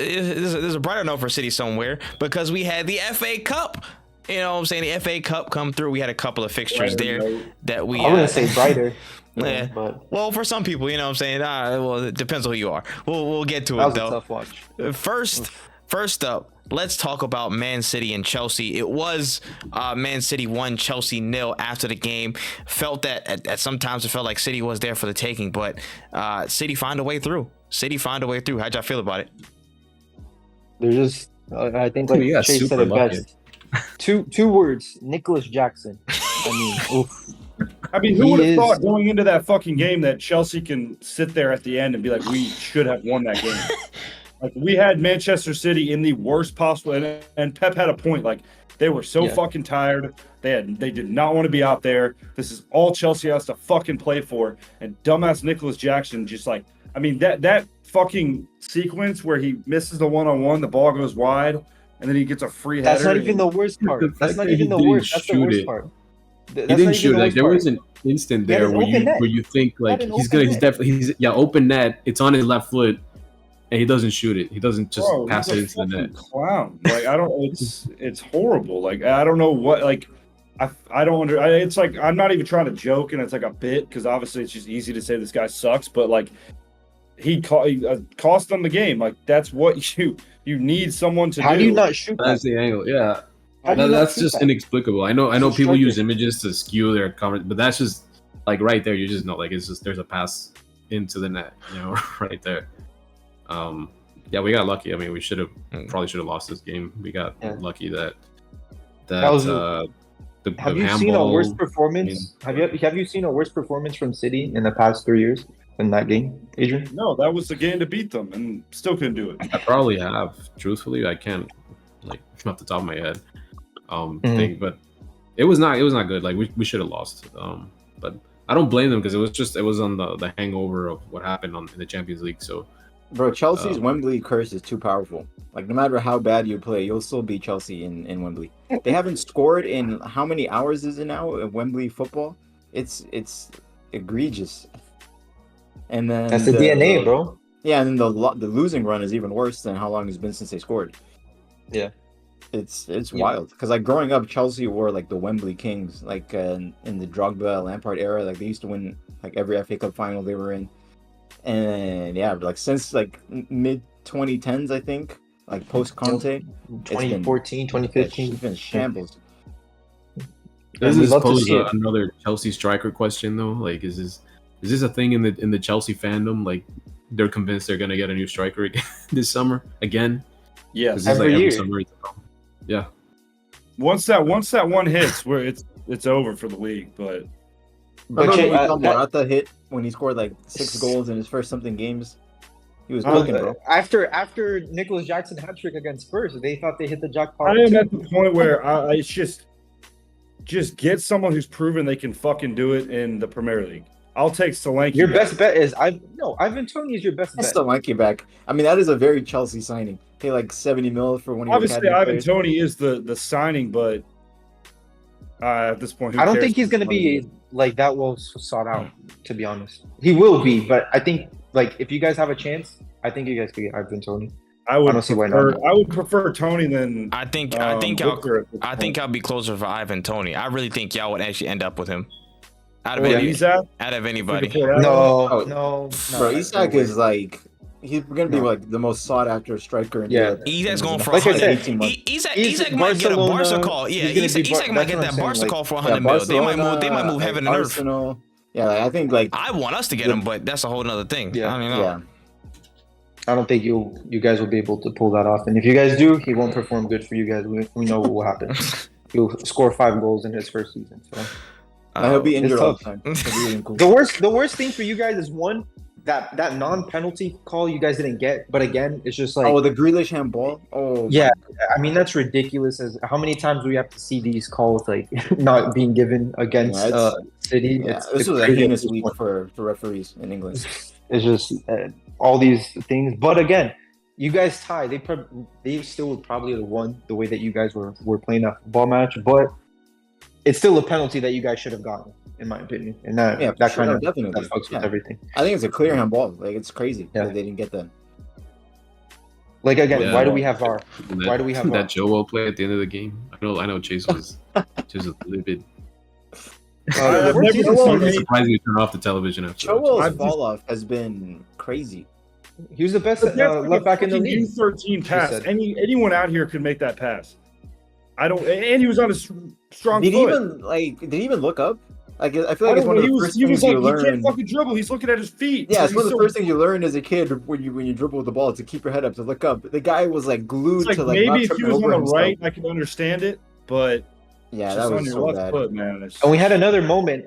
a brighter note for City somewhere, because we had the FA Cup. You know what I'm saying? The FA Cup come through. We had a couple of fixtures that we. I wouldn't say brighter. Yeah. But well, for some people, you know what I'm saying? Well, it depends on who you are. We'll get to that it was though. a tough watch. First up, let's talk about Man City and Chelsea. It was Man City 1, Chelsea 0 after the game. Felt that at sometimes it felt like City was there for the taking, but City found a way through. How'd y'all feel about it? They're just, I think, like Chase said it best. Two words: Nicholas Jackson. I mean, who would have thought going into that fucking game that Chelsea can sit there at the end and be like, we should have won that game? Like, we had Manchester City in the worst possible, and Pep had a point. Like, they were so fucking tired. They did not want to be out there. This is all Chelsea has to fucking play for. And dumbass Nicholas Jackson just like, I mean, that fucking sequence where he misses the one-on-one, the ball goes wide, and then he gets a free header. That's not even the worst part. That's not even the worst. That's the worst part. He didn't shoot it. Like, there was an instant there where you think like he's open net. It's on his left foot. And he doesn't shoot it. He doesn't just pass it into the net. Clown. Like, I don't. It's horrible. Like, I don't know what. Like, I don't under. It's like, I'm not even trying to joke, and it's like a bit, because obviously it's just easy to say this guy sucks. But like, he cost them the game. Like, that's what you need someone to do. How do you not shoot? That's the angle. Yeah, that's just inexplicable. I know people use images to skew their comments, but that's just like right there. You just know, like, it's just there's a pass into the net. Right there. We got lucky. I mean, we probably should have lost this game. We got lucky that was. Have you seen a worse performance? Have you seen a worse performance from City in the past 3 years than that game, Adrian? No, that was the game to beat them, and still couldn't do it. I probably have. Truthfully, I can't off the top of my head. But it was not good. Like, we should have lost. But I don't blame them, because it was on the hangover of what happened in the Champions League. So. Bro, Chelsea's Wembley curse is too powerful. Like, no matter how bad you play, you'll still beat Chelsea in Wembley. They haven't scored in how many hours is it now in Wembley football? It's egregious. And then that's the DNA, bro. Yeah, and then the losing run is even worse than how long it's been since they scored. Yeah. It's wild, because like growing up, Chelsea were like the Wembley Kings, like in the Drogba, Lampard era. Like, they used to win like every FA Cup final they were in. And like since like mid 2010s, I think, like post Conte, 2014, 2015, it's been shambles. Does this pose another Chelsea striker question though? Like, is this a thing in the Chelsea fandom? Like, they're convinced they're gonna get a new striker again this summer again? Yeah, every summer. Yeah. Once that one hits, where it's over for the league, but. Morata hit when he scored like 6 goals in his first something games. He was cooking, bro. After Nicholas Jackson hat-trick against Spurs, they thought they hit the jackpot. I am at the point where it's just get someone who's proven they can fucking do it in the Premier League. I'll take Solanke. Your best bet is Ivan Toney is your best bet. Solanke back. I mean, that is a very Chelsea signing. Pay like 70 mil for one of your Obviously, Ivan Toney is the signing, but At this point. I don't think he's going to be like that well sought out, to be honest. He will be, but I think like if you guys have a chance, I think you guys could get Ivan Toney. I don't see why not. I would prefer Tony than I think I'll be closer for Ivan Toney. I really think y'all would actually end up with him. Out of anybody. No. Bro, Isak is like he's gonna be like the most sought after striker in Europe. Isak's going for 118 months. Isak might get a Barca call. Yeah, Isak might get that Barca call for 100 mil. They might move heaven and earth. Yeah, I think like I want us to get him, but that's a whole other thing. Yeah. I don't know. Yeah. I don't think you guys will be able to pull that off. And if you guys do, he won't perform good for you guys. We know what will happen. He'll score 5 goals in his first season. So he'll be injured all the time. The worst thing for you guys is one that non-penalty call you guys didn't get. But again, it's just like the Grealish handball. Oh yeah, I mean that's ridiculous. As how many times do we have to see these calls like not being given against City? Yeah, this was a heinous week for referees in England. It's just all these things. But again, you guys tie. They still would probably have won the way that you guys were playing that football match. But it's still a penalty that you guys should have gotten, in my opinion. And that kind of definitely that fucks with everything. I think it's a clear handball. Like it's crazy that they didn't get that. Like again, why do we have VAR? Why do we have that Joel play at the end of the game? I know Chase was livid. I've never seen surprised me turn off the television after. Joel's fall off has been crazy. He was the best left back in the league. U13 pass. Anyone out here could make that pass. And he was on a strong foot. Did he even look up? Like I feel like it's one of the first things you learn. He can't fucking dribble. He's looking at his feet. Yeah, it's one of the first things you learn as a kid when you dribble with the ball to keep your head up to look up. The guy was like glued to like. Maybe if he was on the right, I could understand it, but. Yeah, that was so bad. Foot, man. And we had another moment.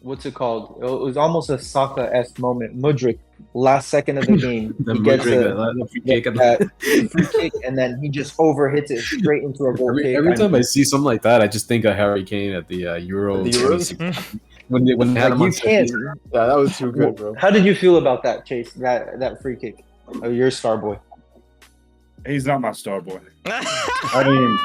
What's it called? It was almost a Saka-esque moment. Mudryk, last second of the game, he gets a free kick, and then he just overhits it straight into a goal kick. Every time I see something like that, I just think of Harry Kane at the Euro. The Euros? when they had him on yeah, that was too good, bro. How did you feel about that, Chase? That free kick? Your star boy. He's not my star boy. I mean.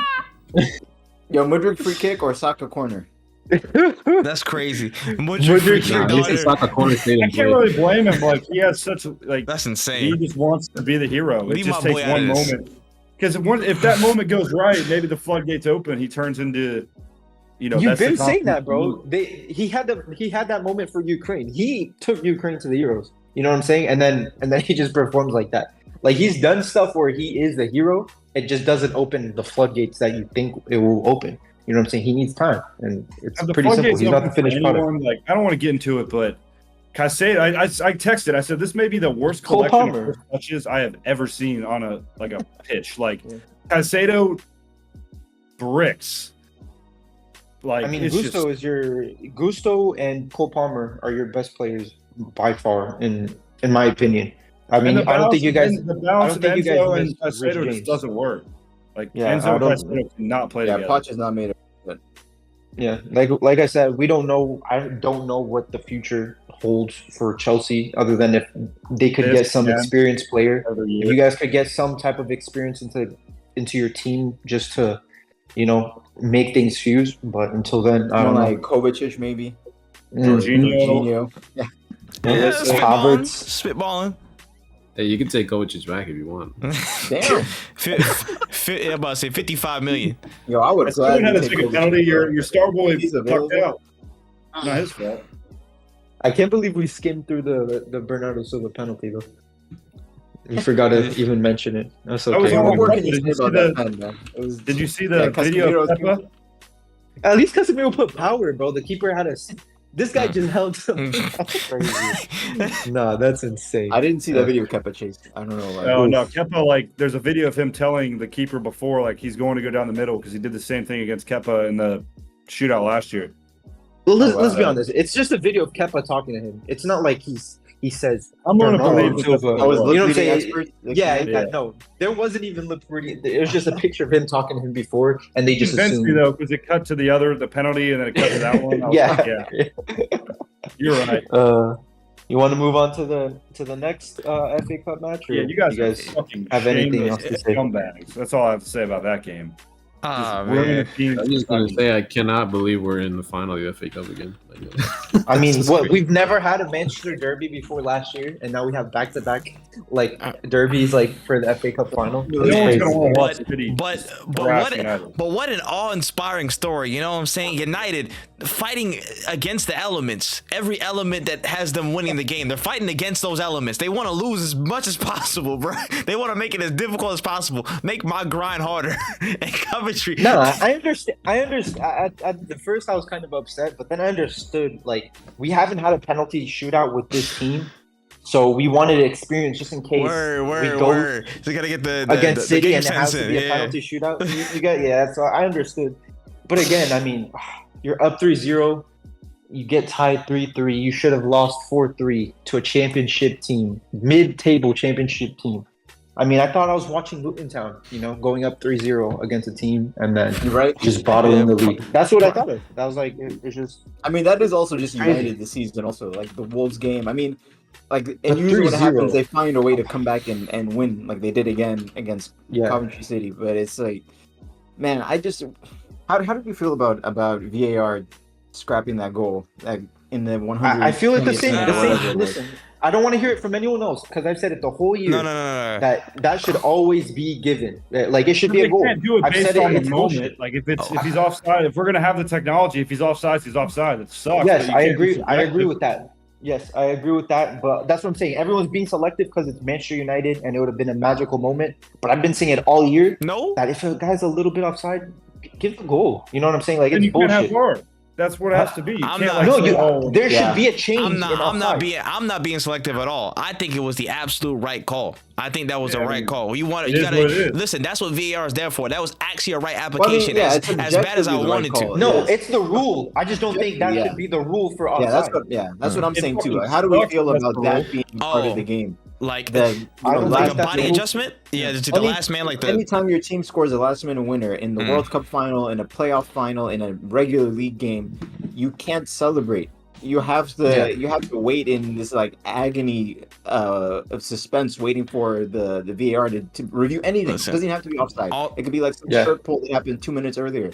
Yo, Mudryk free kick or Saka corner? That's crazy. Mudryk free kick. I can't really blame him. Like he has such that's insane. He just wants to be the hero. It just takes one moment. Because if that moment goes right, maybe the floodgates open. He turns into, You've been saying that, bro. He had that moment for Ukraine. He took Ukraine to the Euros. You know what I'm saying? And then he just performs like that. Like he's done stuff where he is the hero. It just doesn't open the floodgates that you think it will open. You know what I'm saying? He needs time, and it's pretty simple. He's not the finished product. Like I don't want to get into it, but Caicedo, I texted. I said this may be the worst collection of touches I have ever seen on a pitch. Like Caicedo bricks. Like I mean, Gusto and Cole Palmer are your best players by far, in my opinion. I mean, I don't think you guys. The balance of Enzo and Caicedo just doesn't work. Like Enzo and Caicedo cannot play together. Yeah, Poch is not made of it. Yeah, like I said, we don't know. I don't know what the future holds for Chelsea, other than if they could get some experienced player. If you guys could get some type of experience into your team, just to, make things fuse. But until then, I don't know. Like Kovacic, maybe. Jorginho. Yeah. Spitballing. Hey, you can take Kovacic back if you want. Damn. I'm about to say 55 million. Yo, I would have had to take a penalty. Your star boy tucked out. Not his fault. I can't believe we skimmed through the Bernardo Silva penalty though. We forgot to even mention it. That's okay. Did you see the video of Kepa? At least Casemiro put power, bro. The keeper had This guy just held him. That's crazy. Nah, that's insane. I didn't see the video of Kepa Chase. I don't know. No, Kepa, there's a video of him telling the keeper before, he's going to go down the middle because he did the same thing against Kepa in the shootout last year. Well, let's be honest. It's just a video of Kepa talking to him. It's not like he says. I'm going to believe Silva. You know what I'm saying? Yeah, no. There wasn't even lip reading. It was just a picture of him talking to him before, and they just assumed. Me though, because it cut to the penalty, and then it cut to that one. Yeah. You're right. You want to move on to the next FA Cup match? Yeah, you guys fucking have anything else to say? Scumbags. That's all I have to say about that game. We're in a Man. team. I'm just gonna say I cannot believe we're in the final of the FA Cup again. I mean, That's what crazy. we've never had a Manchester derby before last year, and now we have back-to-back like derbies like for the FA Cup final. No It's one's crazy. gonna want to watch City. But harass United. what an awe-inspiring story. You know what I'm saying? United fighting against the elements. Every element that has them winning the game. They're fighting against those elements. They want to lose as much as possible, bro. They want to make it as difficult as possible. Make my grind harder. And Coventry. No, I understand. I understand. At the first, I was kind of upset, but then I understood. Like, we haven't had a penalty shootout with this team, so we wanted to experience just in case we go So you gotta get the against City game and it has sense to in. be a Yeah. penalty shootout. You get, yeah. So I understood, but again, I mean, you're up 3-0. You get tied 3-3. You should have lost 4-3 to a championship team, mid-table championship team. I mean, I thought I was watching Luton Town, going up 3-0 against a team and then Right. just bottling the league. That's what I thought of. That was like, it's just. I mean, that is also just Crazy. United this season. Also, like the Wolves game. I mean, like, But and usually what 3-0. happens, they find a way to come back and win, like they did again against Yeah. Coventry City. But it's like, man, how did you feel about VAR scrapping that goal in the 100? I feel like the same. minute, Listen, I don't want to hear it from anyone else because I've said it the whole year. No. That should always be given. Like it should be a They goal. can't do it I've based said it. on the It's moment. bullshit. Like if he's offside, if we're gonna have the technology, if he's offside, he's offside. It sucks. Yes, but you I can't be agree. I agree subjective. with that. Yes, I agree with that. But that's what I'm saying. Everyone's being selective because it's Manchester United, and it would have been a magical moment. But I've been saying it all year No. that if a guy's a little bit offside, give the goal. You know what I'm saying? Like Then it's you can't have bullshit. VAR. That's what it has to be. You I'm can't not- like No, say, oh, there yeah. should be a change. I'm in not being selective at all. I think it was the absolute right call. I think that was the Yeah, I right mean, call. You it is what it is. listen. That's what VAR is there for. That was actually a right Well, I mean, application. yeah, as it's bad as I objectively the right wanted call. to. No, Yes. it's the rule. I just don't think that Yeah. should be the rule for Yeah, offside. that's what I'm It saying too. fucking Like, how do we sucks feel that that's about the that rule. being part Oh. of the game? Like That I don't like think a that's body the rule. adjustment. Yeah, the last man, like the anytime your team scores a last minute winner in the World Cup final, in a playoff final, in a regular league game, you can't celebrate. You have to wait in this like agony of suspense, waiting for the VAR to review anything. Listen, It doesn't have to be offside. It could be like some Yeah. shirt pull that happened 2 minutes earlier.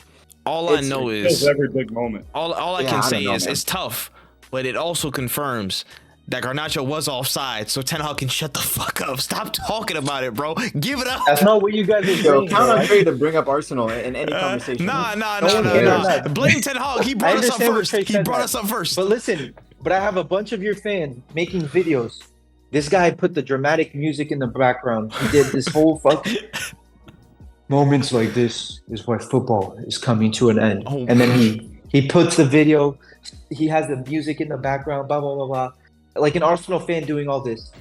all I It's- know it kills is every big moment. all I Yeah, can I say don't know, is man. it's tough, but it also confirms that Garnacho was offside. So Ten Hag can shut the fuck up. Stop talking about it, bro. Give it up. That's not what you guys are Yo, saying. count bro. on Trey to bring up Arsenal in any conversation. Nah. cares. Blame Ten Hag. He brought us up understand what first. Trey He said, brought man. us up first. But listen, I have a bunch of your fans making videos. This guy put the dramatic music in the background. He did this whole fuck. Moments like this is why football is coming to an end. Oh, And then he puts the video. He has the music in the background. Blah blah blah blah. Like an Arsenal fan doing all this.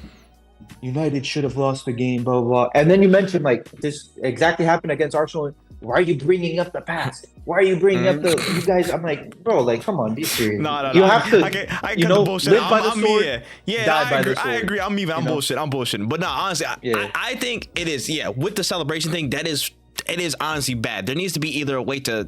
United should have lost the game. Blah blah. Blah. And then you mentioned like this exactly happened against Arsenal. Why are you bringing up the past? Why are you bringing up the you guys? I'm like, bro, like, come on, be serious. No. You have to, I can you cut know, the bullshit. live by the I'm sword, yeah, die I by agree. the I sword. agree. I'm even. I'm You know? bullshit. I'm bullshitting. But no, honestly, Yeah. I think it is. Yeah, with the celebration thing, it is honestly bad. There needs to be either a way to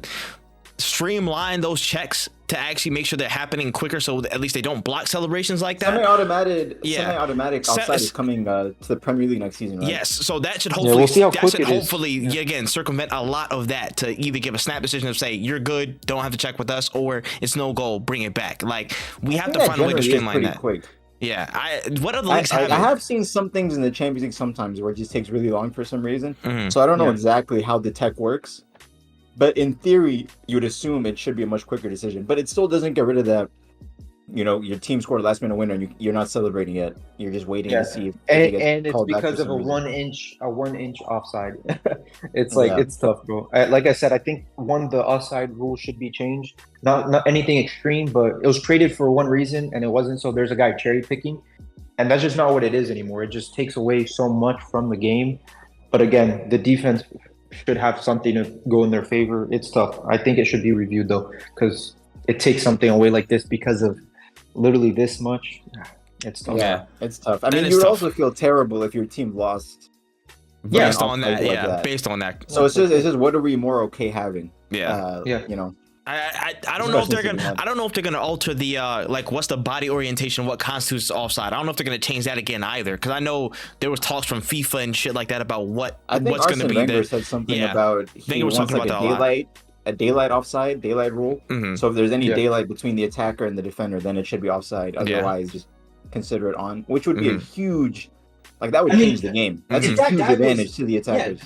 streamline those checks to actually make sure they're happening quicker, so at least they don't block celebrations like that. Semi-automatic offside is coming to the Premier League next season, right? Yes, so that should we'll see how quick it is. hopefully again circumvent a lot of that to either give a snap decision of say you're good, don't have to check with us, or it's no goal, bring it back. Like we have to find a way to streamline that. Quick. Yeah, what other leagues I have? have seen some things in the Champions League sometimes where it just takes really long for some reason. Mhm. So I don't know Yeah. exactly how the tech works, but in theory, you would assume it should be a much quicker decision. But it still doesn't get rid of that. You know, your team scored a last minute winner, and you're not celebrating yet. You're just waiting Yeah. to see if it gets And it's called back because for of some reason. a 1 inch offside. It's like Yeah. it's tough, bro. Like I said, I think the offside rule should be changed. Not anything extreme, but it was created for one reason, and it wasn't. So there's a guy cherry picking, and that's just not what it is anymore. It just takes away so much from the game. But again, the defense should have something to go in their favor. It's tough. I think it should be reviewed though, because it takes something away like this because of literally this much. It's tough. Yeah, it's tough. I That mean, is you would tough. also feel terrible if your team lost. Based Yeah, on offside that, like yeah, that. based on that. So it's just what are we more okay having? Yeah. Yeah. You know, I don't know if they're gonna. I don't know if they're gonna alter the like what's the body orientation, what constitutes offside. I don't know if they're gonna change that again either, because I know there was talks from FIFA and shit like that about what's gonna be. Wenger said something about he wants like a daylight offside, daylight rule. Mm-hmm. So if there's any daylight between the attacker and the defender, then it should be offside. Otherwise, just consider it on, which would be a huge, like that would change the game. That's a huge advantage to the attackers.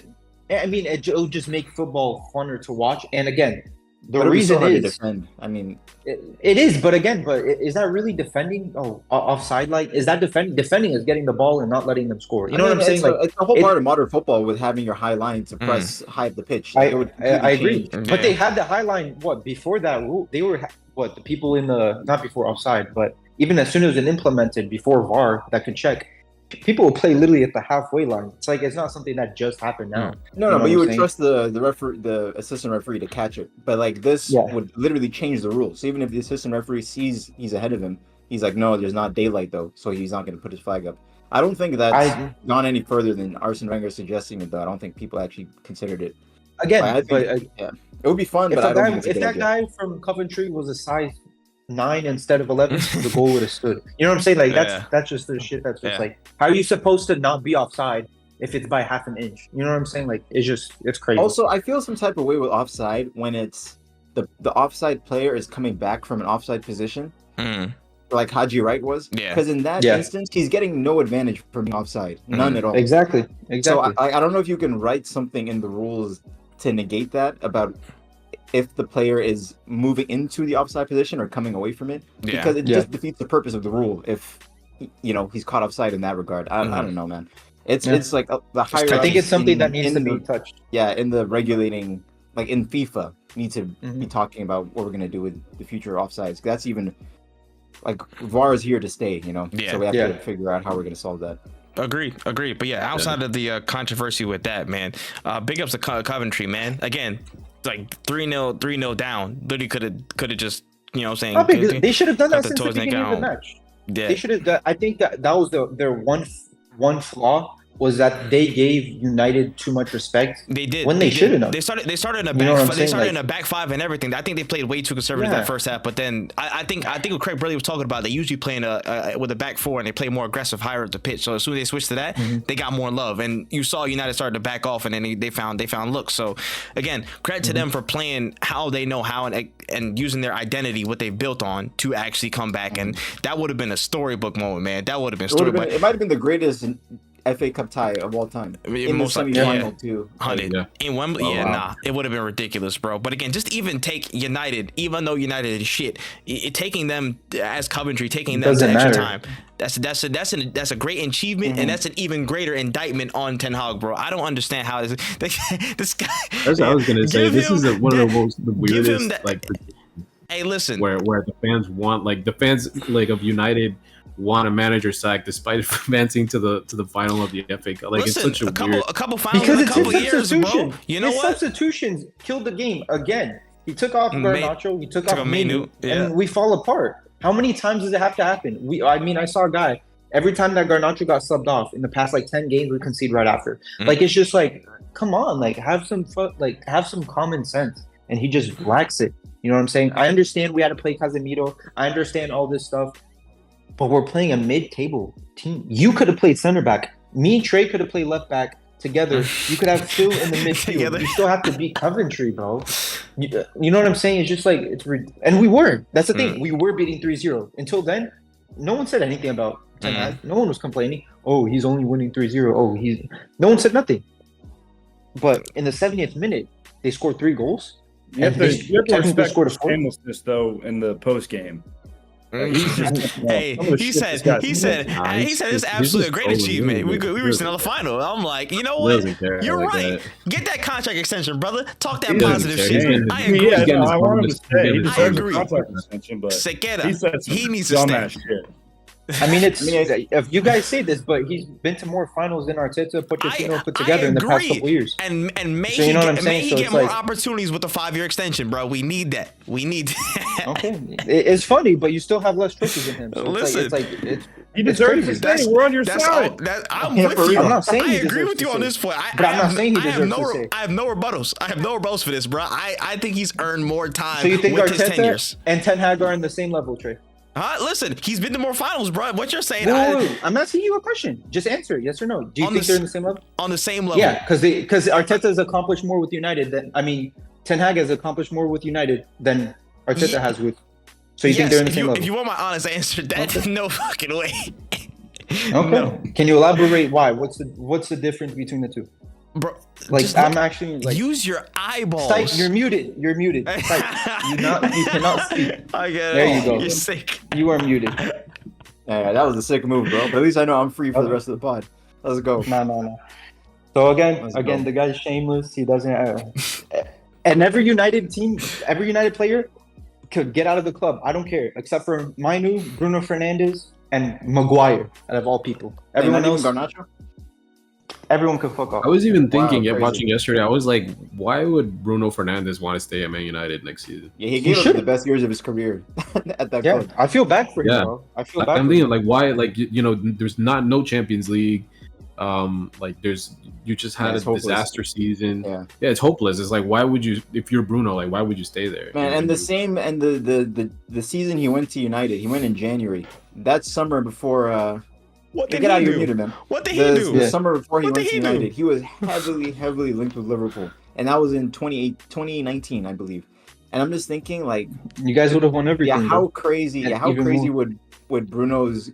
Yeah. I mean, it would just make football funner to watch. And again, the but reason so is, defend. I mean, it is. But again, is that really defending? Oh, offside? Like, is that defending? Defending is getting the ball and not letting them score. You know what I'm saying? It's the whole part of modern football with having your high line to press high up the pitch. Like, I agree. But they had the high line. What before that rule? They were the people in the not before offside, but even as soon as it implemented before VAR that could check. People will play literally at the halfway line. It's like it's not something that just happened now. No, but you would trust the referee, the assistant referee, to catch it. But like this would literally change the rules. So even if the assistant referee sees he's ahead of him, he's like, no, there's not daylight though, so he's not going to put his flag up. I don't think that's gone any further than Arsene Wenger suggesting it though. I don't think people actually considered it. Again, it would be fun. If but if that guy from Coventry was a size 9 instead of 11, the goal would have stood. You know what I'm saying? Like that's just the shit. That's just like, how are you supposed to not be offside if it's by half an inch? You know what I'm saying? Like it's crazy. Also, I feel some type of way with offside when it's the offside player is coming back from an offside position, like Haji Wright was. Because in that instance, he's getting no advantage from being offside, none at all. Exactly. So I don't know if you can write something in the rules to negate that about if the player is moving into the offside position or coming away from it, because it just defeats the purpose of the rule if he's caught offside in that regard. I don't know, man. It's like the higher. I think it's something that needs to be touched. Yeah, in the regulating, like in FIFA, need to be talking about what we're gonna do with the future offsides. That's even like VAR is here to stay, So we have to figure out how we're gonna solve that. Agreed. But outside of the controversy with that, man, big ups to Coventry, man. Again, like 3-0 down. Literally could have just, saying. They should have done that since the beginning of the match. Yeah. They should have. I think that was their one flaw was that they gave United too much respect. They did when they shouldn't have. They started in a back. They started in a back five and everything. I think they played way too conservative that first half. But then I think what Craig Burley was talking about, they usually play with a back four and they play more aggressive higher up the pitch. So as soon as they switched to that, they got more love. And you saw United started to back off, and then they found looks. So again, credit to them for playing how they know how and using their identity, what they've built on, to actually come back. And that would have been a storybook moment, man. That would have been storybook. It might have been the greatest FA Cup tie of all time. I mean, in the semi-final too. In Wembley, it would have been ridiculous, bro. But again, just even take United, even though United is shit, taking them as Coventry, taking them to extra time. That's a great achievement, and that's an even greater indictment on Ten Hag, bro. I don't understand how this guy. That's what I was gonna say. This is one of the weirdest hey, listen, where the fans want of United want a manager sack despite advancing to the final of the FA Cup. Like, listen, it's such a couple finals in a couple years, bro. You know what? Substitutions killed the game again. He took off Garnacho, he took off Menu, and we fall apart. How many times does it have to happen? I saw a guy, every time that Garnacho got subbed off in the past 10 games, we concede right after. Like, it's just like, come on, have some common sense. And he just lacks it. You know what I'm saying? I understand we had to play Casemiro. I understand all this stuff. But we're playing a mid-table team. You could have played center back. Me and Trey could have played left back together. You could have Phil in the midfield. You still have to beat Coventry, bro. You know what I'm saying? It's just like and we were. That's the thing. We were beating 3-0. Until then, no one said anything about Ten Hag. No one was complaining. Oh, he's only winning 3-0. Oh, no one said nothing. But in the 70th minute, they scored 3 goals. You have to respect shamelessness though in the post game. He said it's absolutely a great achievement. We reached another final. I'm like, you know what? You're right. Get that contract extension, brother. Talk that positive shit. I agree. I want him to stay. He deserves a contract extension, but he needs to stay. I mean, if you guys say this, but he's been to more finals than Arteta, Pochettino put together in the past couple years. And may so you know what I'm saying? May he get more opportunities with the 5-year extension, bro. We need that. Okay, it's funny, but you still have less trophies than him. So Listen, he deserves to stay. We're on your side. I'm with you. I'm not saying I agree with you on this point. But I'm not saying he deserves to stay. I have no rebuttals. I have no rebuttals for this, bro. I think he's earned more time. So you think with his Arteta tenures and Ten Hag are on the same level, Trey? Listen, he's been to more finals, bro. What you're saying? Wait. I'm asking you a question. Just answer yes or no. Do you think they're on the same level? On the same level. Yeah, because Arteta has accomplished more with United Ten Hag has accomplished more with United than Arteta has with. So you think they're in the same level? If you want my honest answer, that's no fucking way. Okay. No. Can you elaborate why? What's the difference between the two? Bro, I'm actually use your eyeballs. Sight, you're muted. Sight, you cannot speak. I get it. There you go. You're sick. You are muted. Yeah, that was a sick move, bro. But at least I know I'm free for the rest of the pod. Let's go. No. So again, the guy's shameless. He doesn't. And every United player could get out of the club. I don't care, except for Mainu, Bruno Fernandes, and Maguire. Out of all people, everyone else. Garnacho? Everyone could fuck off. I was even thinking, watching yesterday, I was like, why would Bruno Fernandes want to stay at Man United next season? Yeah, he gave up the best years of his career at that club. I feel bad for him, bro. I feel bad. I'm thinking, like, why, like, there's no Champions League. Like, you just had a disaster season. Yeah, it's hopeless. It's like, why would you, if you're Bruno, like, why would you stay there? Man, and the season he went to United, he went in January. That summer before. What did get he out of do? your muted, man. What did he do? The summer before he went to United, he was heavily linked with Liverpool, and that was in 2019, I believe. And I'm just thinking, like, you guys would have won everything. Yeah, how crazy would Bruno's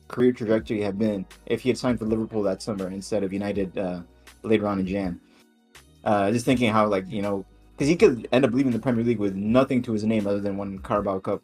career trajectory have been if he had signed for Liverpool that summer instead of United later on in Jan? Just thinking how, like, because he could end up leaving the Premier League with nothing to his name other than one Carabao Cup.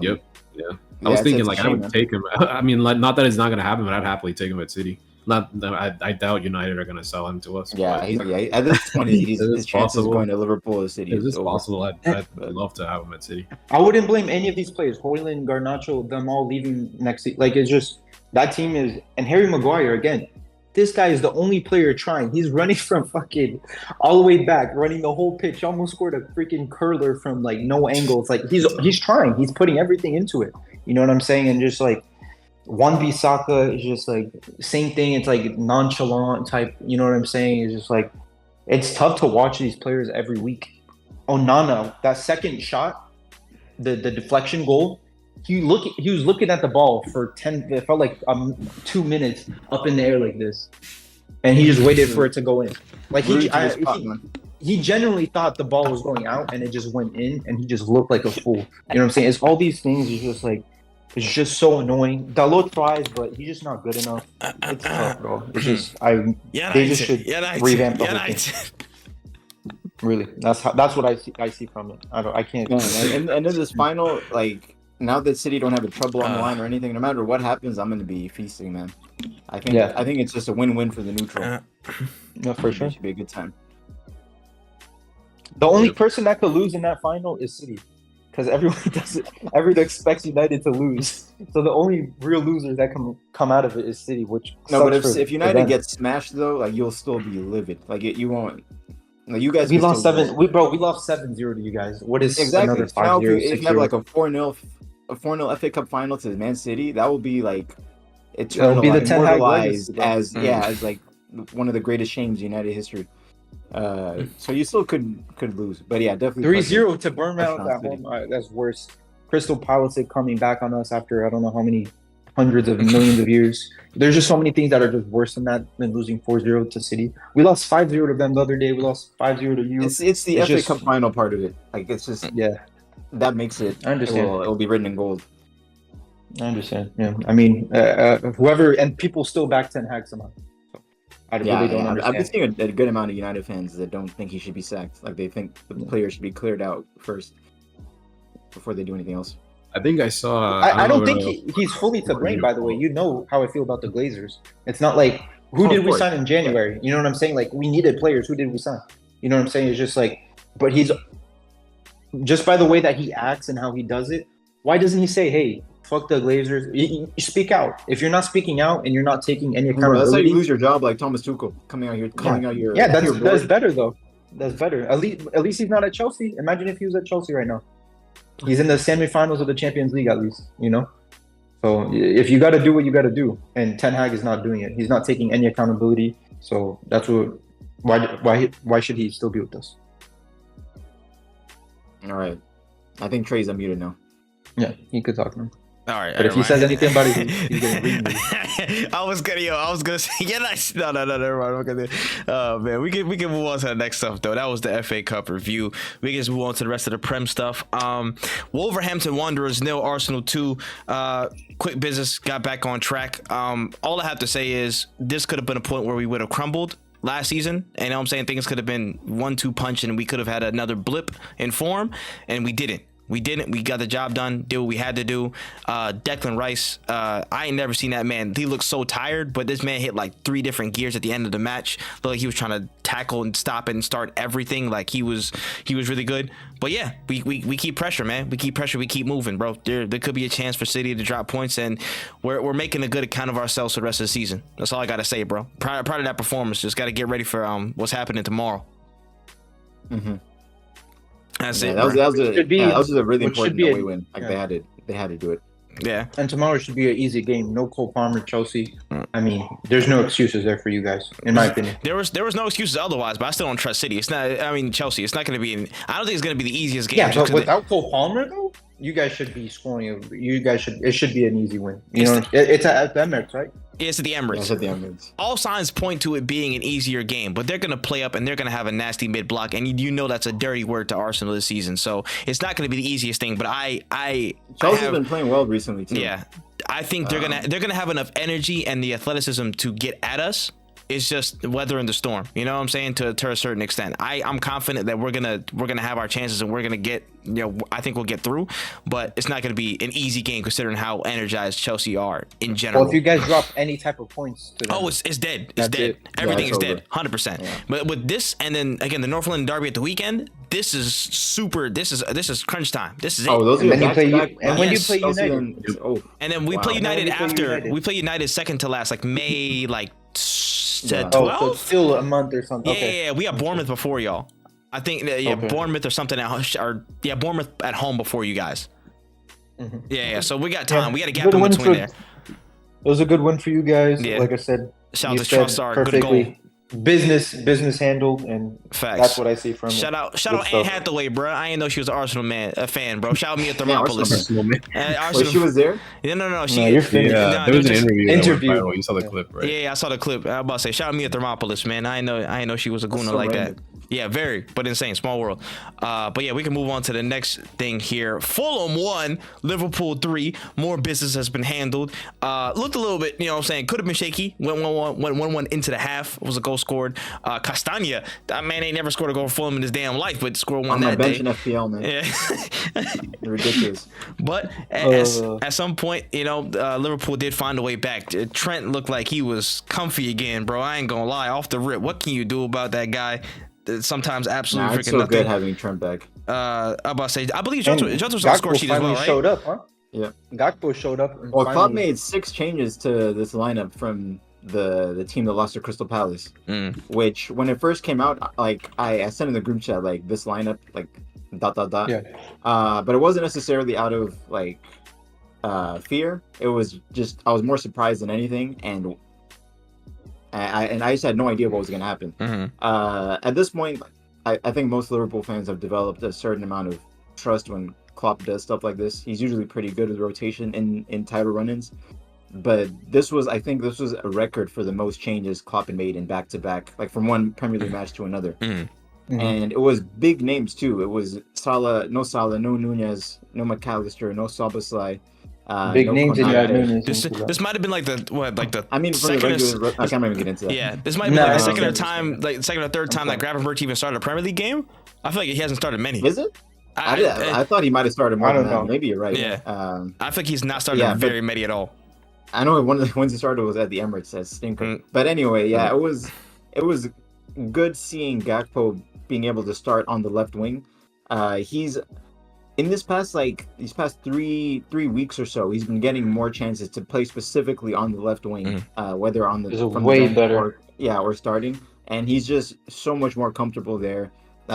Yep. Yeah. I was thinking, like, I would take him. I mean, like, not that it's not going to happen, but I'd happily take him at City. I doubt United are going to sell him to us. Yeah, at this point, his chances of going to Liverpool or City. Is possible? I'd love to have him at City. I wouldn't blame any of these players. Højlund, Garnacho, them all leaving next season. Like, it's just, that team is, and Harry Maguire, again, this guy is the only player trying. He's running from fucking all the way back, running the whole pitch. Almost scored a freaking curler from, like, no angle. It's like, he's trying. He's putting everything into it. You know what I'm saying? And just, like, 1v is just, like, same thing. It's, like, nonchalant type. You know what I'm saying? It's just, like, it's tough to watch these players every week. Onana, that second shot, the deflection goal, he was looking at the ball for it felt like 2 minutes up in the air like this, and he just waited for it to go in. Like, he genuinely thought the ball was going out, and it just went in, and he just looked like a fool. You know what I'm saying? It's all these things. It's just like, it's just so annoying. Dalot tries, but he's just not good enough. It's tough, bro. It's just they just should revamp the whole thing. Really, that's what I see from it. I can't. And in this final, like, now that City don't have a trouble on the line or anything, no matter what happens, I'm going to be feasting, man. I think it's just a win-win for the neutral. No, for sure. It should be a good time. The only person that could lose in that final is City, because everyone expects United to lose. So the only real losers that can come out of it is City, which but if United gets smashed though, like, you'll still be livid. Like, you won't. Like, you guys. We lost 7-0 to you guys. What is another 5-0? If you have like a 4-0 FA Cup final to Man City, that will be like it'll be the immortalized as like one of the greatest shames in United history. So you still could lose, but yeah, definitely 3-0 to Bournemouth at home. That's worse. Crystal Palace coming back on us after I don't know how many hundreds of millions of years. There's just so many things that are just worse than that than losing 4-0 to City. We lost 5-0 to them the other day. We lost 5-0 to you. It's the FA Cup final part of it. Like, it's just that makes it. I understand. It'll be written in gold. I understand. Yeah, I mean, whoever, and people still back Ten Hag somehow. So I really don't understand. I've been seeing a good amount of United fans that don't think he should be sacked. Like, they think the player should be cleared out first before they do anything else. I think I saw. I don't think he's fully to blame. By the way, you know how I feel about the Glazers. It's not like who did we sign in January. Yeah. You know what I'm saying? Like, we needed players. Who did we sign? You know what I'm saying? It's just like, but he's just by the way that he acts and how he does it. Why doesn't he say, "Hey, Fuck the Glazers. You speak out. If you're not speaking out and you're not taking any Bro, accountability, that's how you lose your job, like Thomas Tuchel coming out here calling out your that's better though. That's better. At least he's not at Chelsea. Imagine if he was at Chelsea right now. He's in the semifinals of the Champions League at least. So if you got to do what you got to do, and Ten Hag is not doing it, he's not taking any accountability. So that's what. Why should he still be with us? All right, I think Trey's unmuted now. Yeah, he could talk now. All right, but if he says anything about it, he's gonna read me. I was gonna say, no, never mind. I'm gonna, oh man, we can move on to the next stuff though. That was the FA Cup review. We can just move on to the rest of the Prem stuff. Wolverhampton Wanderers 0, Arsenal 2. Quick business got back on track. All I have to say is this could have been a point where we would have crumbled last season, and you know what I'm saying, things could have been 1-2 punch and we could have had another blip in form, and we didn't. We got the job done, did what we had to do. Declan Rice, I ain't never seen that man. He looked so tired, but this man hit like 3 different gears at the end of the match. Looked like he was trying to tackle and stop and start everything. Like he was really good. But yeah, we keep pressure, man. We keep pressure. We keep moving, bro. There could be a chance for City to drop points, and we're making a good account of ourselves for the rest of the season. That's all I gotta say, bro. Proud of that performance. Just gotta get ready for what's happening tomorrow. Mm-hmm. That's it. That was a really important away win. Like they had to do it. Yeah. And tomorrow should be an easy game. No Cole Palmer, Chelsea. I mean, there's no excuses there for you guys, in my opinion. There was no excuses otherwise, but I still don't trust City. It's not. I mean, Chelsea. It's not going to be. I don't think it's going to be the easiest game. Yeah, but without Cole Palmer though, you guys should be scoring. It should be an easy win. It's at the Emirates, right? It's at the Emirates. It's at the Emirates. All signs point to it being an easier game, but they're going to play up and they're going to have a nasty mid block, and that's a dirty word to Arsenal this season. So it's not going to be the easiest thing. But Chelsea's been playing well recently too. Yeah, I think they're gonna have enough energy and the athleticism to get at us. It's just weathering the storm. You know what I'm saying? To a certain extent, I'm confident that we're gonna have our chances and we're gonna get. I think we'll get through, but it's not gonna be an easy game considering how energized Chelsea are in general. Well, if you guys drop any type of points to them, it's dead. It's dead. Everything is dead. 100%. Yeah. But with this, and then again the North London derby at the weekend, this is super. This is crunch time. This is it. Oh, those are when you play United, and then we play United after. We play United second to last, like May 12th? so it's still a month or something. Yeah, we have Bournemouth before y'all. I think Bournemouth or something Bournemouth at home before you guys. Mm-hmm. Yeah. So we got time. We got a gap in between there. It was a good win for you guys. Yeah. Like I said, shout out to Trossard. Good goal. Business handled, and facts. That's what I see from shout out Anne Hathaway, bro. I didn't know she was an Arsenal fan, bro. Shout out me at Thermopolis. Wait, she was there? No. There was an interview. You saw the clip, right? Yeah, I saw the clip. I was about to say, shout out me at Thermopolis, man. I ain't know she was a gooner like that. Yeah, very, but insane. Small world. But yeah, we can move on to the next thing here. Fulham 1, Liverpool 3. More business has been handled. Looked a little bit, what I'm saying, could have been shaky. Went 1-1 into the half. Was a goal scored. Castagna, that man ain't never scored a goal for Fulham in his damn life, but scored one that day. On my bench in FPL, man. Yeah. Ridiculous. But at some point, Liverpool did find a way back. Trent looked like he was comfy again, bro. I ain't gonna lie. Off the rip, what can you do about that guy? Sometimes absolutely it's freaking so nothing. good having Trent back. I'm about to say, I believe Jota was on the score sheet as well, right? Showed up, huh? Yeah. Gakpo showed up. Well, Klopp made 6 changes to this lineup from the team that lost to Crystal Palace. Which, when it first came out, like I sent in the group chat like this lineup, like ... Yeah. But it wasn't necessarily out of like fear. It was just I was more surprised than anything, and I just had no idea what was going to happen. Mm-hmm. At this point, I think most Liverpool fans have developed a certain amount of trust when Klopp does stuff like this. He's usually pretty good with rotation in title run-ins. But I think this was a record for the most changes Klopp had made in back-to-back, like from one Premier League match to another. Mm-hmm. And it was big names too. It was Salah, no Nunez, no McAllister, no Szoboszlai. Big names in your Nunez. This might have been like the I mean, I can't even get into that. Yeah, this might be like the second or third time that Gravenberch even started a Premier League game. I feel like he hasn't started many. Is it? I thought he might have started more than that. Maybe you're right. Yeah. I think he's not started very many at all. I know one of the ones he started was at the Emirates as stinker. But anyway, yeah, it was good seeing Gakpo being able to start on the left wing. He's in these past 3 weeks or so, he's been getting more chances to play specifically on the left wing, whether on the from way the bench better. or starting, and he's just so much more comfortable there.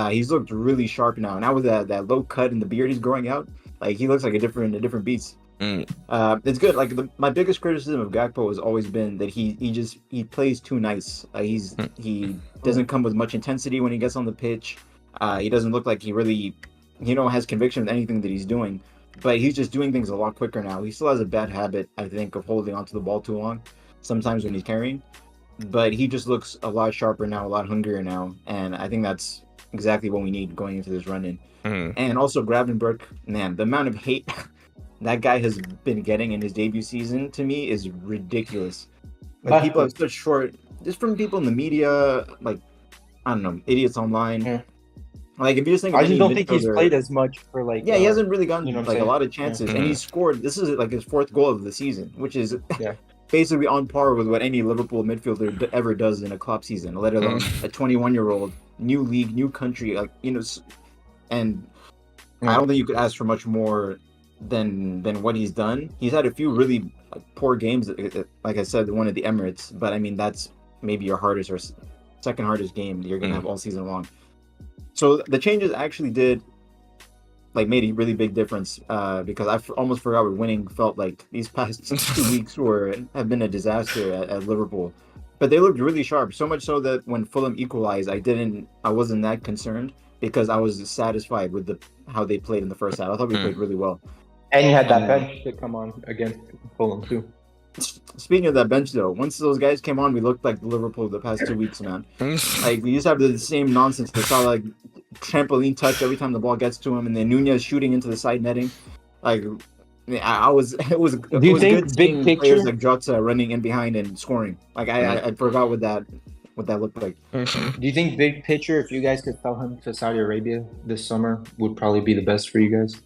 He's looked really sharp now. Now with that low cut and the beard he's growing out, like he looks like a different beast. It's good. Like my biggest criticism of Gakpo has always been that he plays too nice. He doesn't come with much intensity when he gets on the pitch. He doesn't look like he really, has conviction with anything that he's doing. But he's just doing things a lot quicker now. He still has a bad habit, I think, of holding onto the ball too long, sometimes when he's carrying. But he just looks a lot sharper now, a lot hungrier now, and I think that's exactly what we need going into this run-in. And also Gravenberch, man, the amount of hate that guy has been getting in his debut season, to me, is ridiculous. Like, people have such short, just from people in the media, like, I don't know, idiots online. Yeah. Like, if you just think, I just don't think he's played as much for like. Yeah, he hasn't really gotten a lot of chances, and he scored. This is like his 4th goal of the season, which is basically on par with what any Liverpool midfielder ever does in a club season, let alone a 21-year-old, new league, new country, and I don't think you could ask for much more than what he's done. He's had a few really poor games, like I said, the one at the Emirates, but I mean that's maybe your hardest or second hardest game that you're gonna have all season long. So the changes actually did made a really big difference because I almost forgot what winning felt like. These past 2 weeks have been a disaster at Liverpool, but they looked really sharp. So much so that when Fulham equalized, I wasn't that concerned because I was satisfied with how they played in the first half. I thought we played really well. And you had that bench to come on against Fulham too. Speaking of that bench, though, once those guys came on, we looked like Liverpool the past 2 weeks, man. Like, we used to have the same nonsense. They saw, trampoline touch every time the ball gets to him, and then Nunez shooting into the side netting. Like, it was good seeing players like Jota running in behind and scoring. Like, I forgot what that looked like. Do you think big picture, if you guys could sell him to Saudi Arabia this summer, would probably be the best for you guys?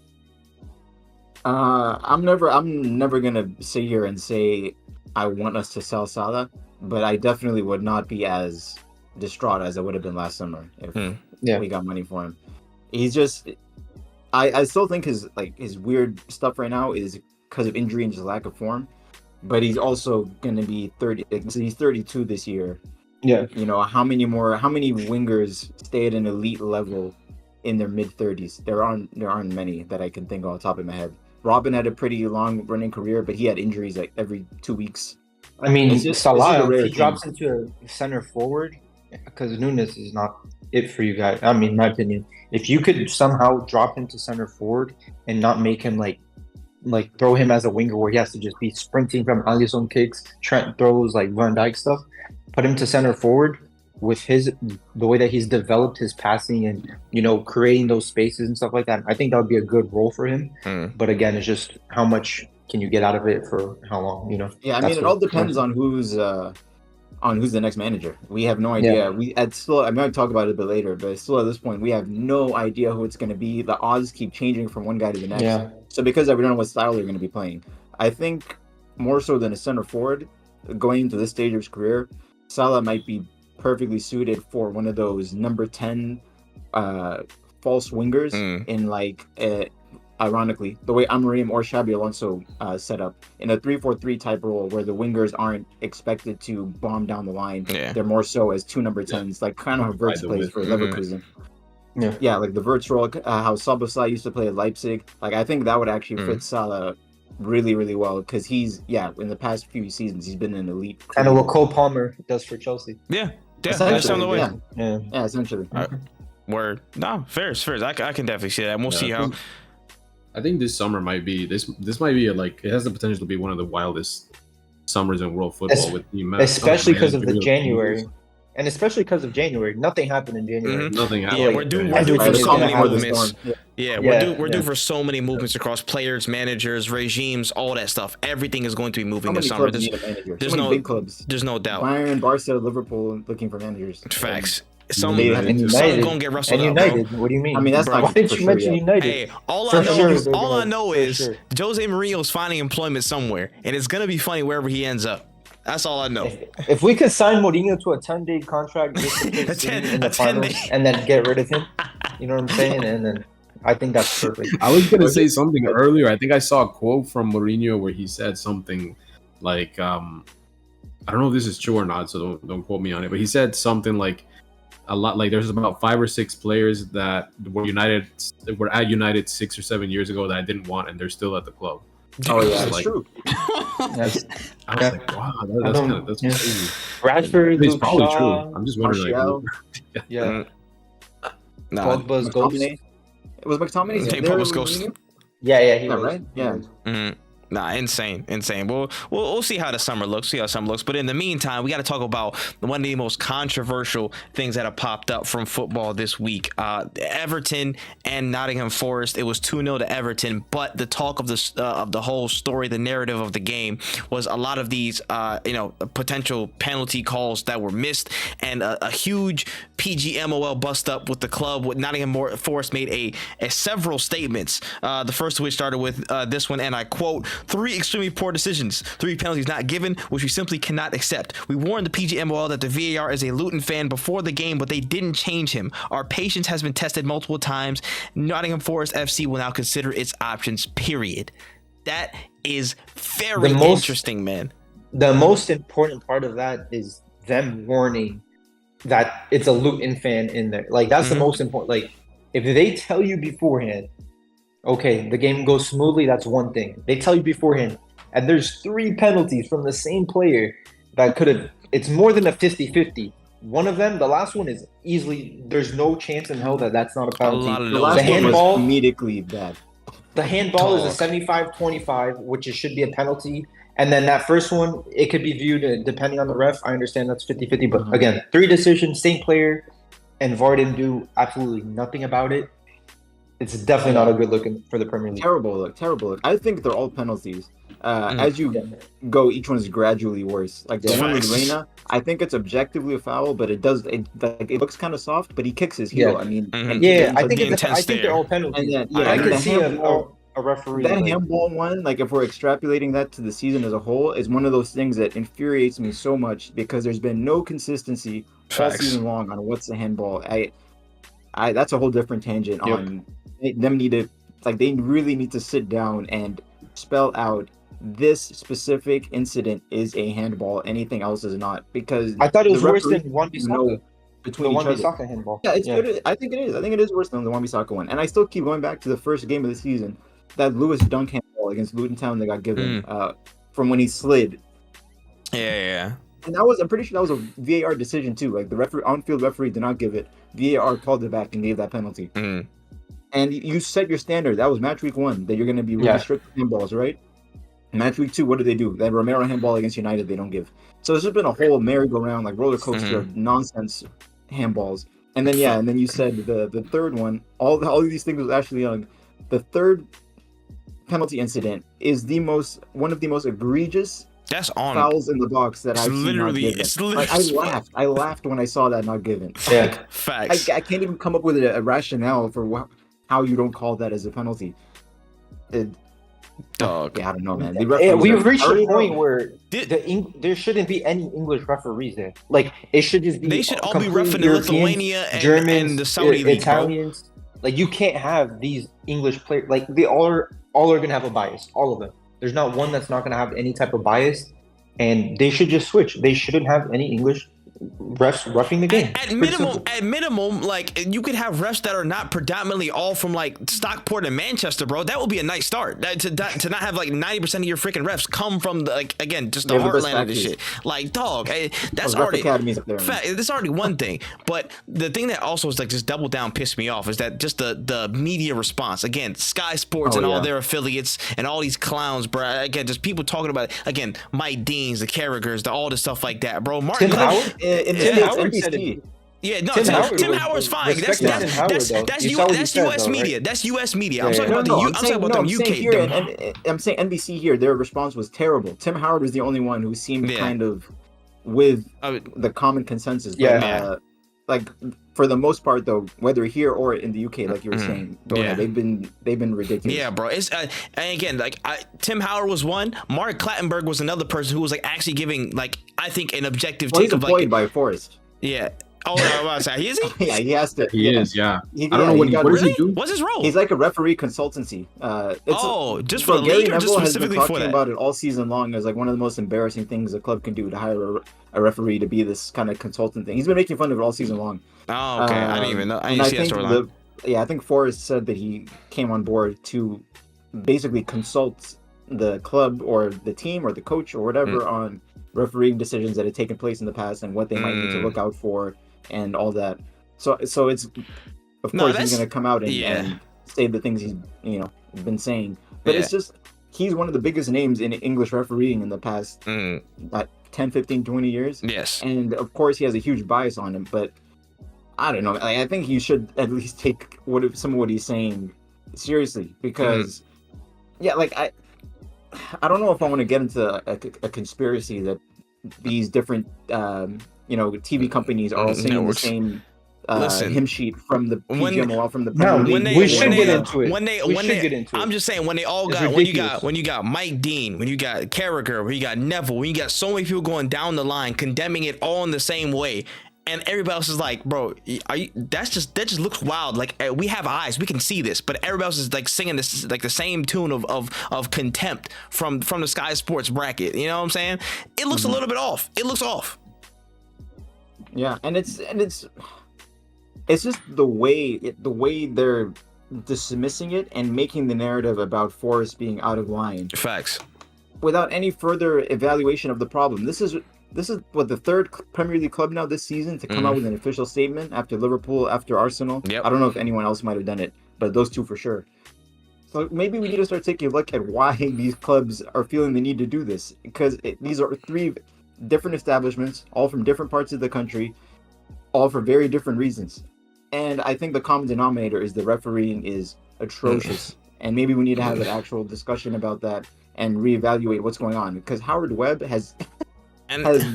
I'm never gonna sit here and say I want us to sell Salah, but I definitely would not be as distraught as I would have been last summer if we got money for him. He's just, I still think his weird stuff right now is because of injury and just lack of form, but he's also gonna be 30. He's 32 this year. Yeah. How many wingers stay at an elite level in their mid-30s? There aren't many that I can think of on the top of my head. Robin had a pretty long running career, but he had injuries every 2 weeks. I mean, Salah, if he drops into a center forward, because Nunez is not it for you guys. I mean, in my opinion, if you could somehow drop him to center forward and not make him throw him as a winger where he has to just be sprinting from Alisson kicks, Trent throws, like Van Dijk stuff, put him to center forward with the way that he's developed his passing and creating those spaces and stuff like that. I think that would be a good role for him. But again, it's just how much can you get out of it for how long? Yeah, I mean, it all depends on who's the next manager. We have no idea. I might talk about it a bit later, but still at this point, we have no idea who it's going to be. The odds keep changing from one guy to the next. Yeah. So because we don't know what style they're going to be playing, I think more so than a center forward going into this stage of his career, Salah might be perfectly suited for one of those number 10 false wingers in ironically the way Amorim or Xabi Alonso set up in a 3-4-3 type role where the wingers aren't expected to bomb down the line. They're more so as 2 number 10s, like kind of how Wirtz plays for Leverkusen. Like the Wirtz role, how Szoboszlai used to play at Leipzig. Like, I think that would actually fit Salah really, really well because he's in the past few seasons he's been an elite. Kind of what Cole Palmer does for Chelsea. That's on the way. Yeah, essentially. Word. No, fair. I can definitely see that. And we'll see how. I think this summer might be this might be it has the potential to be one of the wildest summers in world football with the especially because of the January. And especially because of January, nothing happened in January. Nothing happened. Yeah, we're due for so many movements. We're due for so many movements across players, managers, regimes, all that stuff. Everything is going to be moving this summer. There's no big clubs. There's no doubt. Bayern, Barca, Liverpool looking for managers. Facts. Some gonna get Russell and United. What do you mean? I mean, that's why didn't you mention United? Hey, all I know is Jose Mourinho's finding employment somewhere, and it's gonna be funny wherever he ends up. That's all I know. If we could sign Mourinho to a 10-day contract just to in the finals and then get rid of him, you know what I'm saying? And then I think that's perfect. I was gonna say something earlier. I think I saw a quote from Mourinho where he said something like, I don't know if this is true or not, so don't quote me on it. But he said something like a lot, like there's about 5 or 6 players that were at United 6 or 7 years ago that I didn't want, and they're still at the club. Oh yeah, that's like, true. I was like, wow, that's crazy. Rashford, It's Luke probably Shaw, true. I'm just wondering. Martial. Yeah. Nah, Pogba's ghost. McTominay. It was McTominay. I think There Pogba's with ghost. Mourinho? Yeah, he Yeah, was. right? Yeah. Nah, insane. We'll see how the summer looks. But in the meantime, we got to talk about one of the most controversial things that have popped up from football this week. Everton and Nottingham Forest. It was 2-0 to Everton, but the talk of the whole story, the narrative of the game, was a lot of these potential penalty calls that were missed, and a huge PGMOL bust up with the club. With Nottingham Forest made a several statements. The first of which started with this one, and I quote: 3 extremely poor decisions, 3 penalties not given, which we simply cannot accept. We warned the PGMOL that the VAR is a Luton fan before the game, but they didn't change him. Our patience has been tested multiple times. Nottingham Forest FC will now consider its options, period. That is very interesting, man. The most important part of that is them warning that it's a Luton fan in there. Like, that's the most important. Like, if they tell you beforehand, okay, the game goes smoothly, that's one thing. They tell you beforehand, and there's 3 penalties from the same player that could have, it's more than a 50-50. One of them, the last one, is easily, there's no chance in hell that that's not a penalty. The last one was comedically bad. The handball is a 75-25, which should be a penalty. And then that first one, it could be viewed, depending on the ref. I understand that's 50-50, but again, 3 decisions, same player, and VAR didn't do absolutely nothing about it. It's definitely not a good look for the Premier League. Terrible look. I think they're all penalties. As you go, each one is gradually worse. Like the one with Reina, I think it's objectively a foul, but it looks kind of soft, but he kicks his heel. I mean, I think they're all penalties. I can see a referee. That handball one, like if we're extrapolating that to the season as a whole, is one of those things that infuriates me so much because there's been no consistency all season long on what's the handball. That's a whole different tangent on them they really need to sit down and spell out this specific incident is a handball, anything else is not, because I thought it was worse than Wan-Bissaka. Between the Wan-Bissaka handball. Yeah, I think it is. I think it is worse than the Wan-Bissaka one. And I still keep going back to the first game of the season, that Lewis Dunk handball against Luton Town that got given from when he slid. Yeah. And I'm pretty sure that was a VAR decision too. Like the on-field referee did not give it. VAR called it back and gave that penalty. And you set your standard. That was match week 1 that you're going to be really strict with handballs, right? Match week 2, what do? That Romero handball against United, they don't give. So there's just been a whole merry-go-round, like roller coaster of nonsense handballs. And then you said the third one. All of these things was actually young. The third penalty incident is one of the most egregious fouls in the box that I've seen. It's literally. I laughed when I saw that not given. Yeah, facts. I can't even come up with a rationale for how you don't call that as a penalty. Dog. Yeah, I don't know, man. We've reached a point where there shouldn't be any English referees there. Like, it should just be. They should all be reffing in Lithuania and Germans, and the Saudi League, Italians. Bro. Like, you can't have these English players. Like, they all are gonna have a bias. All of them. There's not one that's not gonna have any type of bias, and they should just switch. They shouldn't have any English refs roughing the game. At minimum, like, you could have refs that are not predominantly all from like Stockport and Manchester, bro. That would be a nice start. To not have like 90% of your freaking refs come from the heartland of this shit. Like, dog, that's already that's already one thing. But the thing that also is like just double down pissed me off is that just the media response. Again, Sky Sports and all their affiliates and all these clowns, bro. Again, just people talking about it. Again, Mike Deans, the Carragers, all this stuff like that, bro. Martin Howard? Tim Howard said it. Yeah, no, Tim Howard's fine. That's US media. That's US media. I'm talking about the UK. I'm saying NBC here. Their response was terrible. Tim Howard was the only one who seemed kind of with the common consensus. But, like for the most part, though, whether here or in the UK, like you were saying, they've been ridiculous. Yeah, bro. It's and again, like Tim Howard was one. Mark Clattenburg was another person who was like actually giving like I think an objective take he's of employed by Forest. Yeah. Oh, no, I was about to say, is he? Yeah, he has to. He is, yeah. He, I don't know what does he do? What's his role? He's like a referee consultancy. Just for the league or just specifically has been for that? talking about it all season long as like one of the most embarrassing things a club can do to hire a referee to be this kind of consultant thing. He's been making fun of it all season long. Oh, okay. I didn't even know. I didn't see that storyline. I think Forrest said that he came on board to basically consult the club or the team or the coach or whatever on refereeing decisions that had taken place in the past and what they might need to look out for and all that. So it's of course he's going to come out and say the things he's been saying, but it's just he's one of the biggest names in English refereeing in the past 10, 15, 20 years. Yes, and of course he has a huge bias on him, but I don't know. Like, I think you should at least take some of what he's saying seriously because I don't know if I want to get into a conspiracy that these different TV companies are all saying the same hymn sheet from the PGMOL from the Premier League. We should get into it. I'm just saying when they all got when you got Mike Dean, when you got Carragher, when you got Neville, when you got so many people going down the line condemning it all in the same way. And everybody else is like, bro, that just looks wild. Like, we have eyes, we can see this, but everybody else is like singing this like the same tune of contempt from the Sky Sports bracket. You know what I'm saying? It looks a little bit off. It looks off. Yeah, and it's just the way they're dismissing it and making the narrative about Forest being out of line. Facts. Without any further evaluation of the problem. This is what the third Premier League club now this season to come out with an official statement after Liverpool, after Arsenal. Yep. I don't know if anyone else might have done it, but those two for sure. So maybe we need to start taking a look at why these clubs are feeling the need to do this, because these are three different establishments, all from different parts of the country, all for very different reasons. And I think the common denominator is the refereeing is atrocious. And maybe we need to have an actual discussion about that and reevaluate what's going on, because Howard Webb has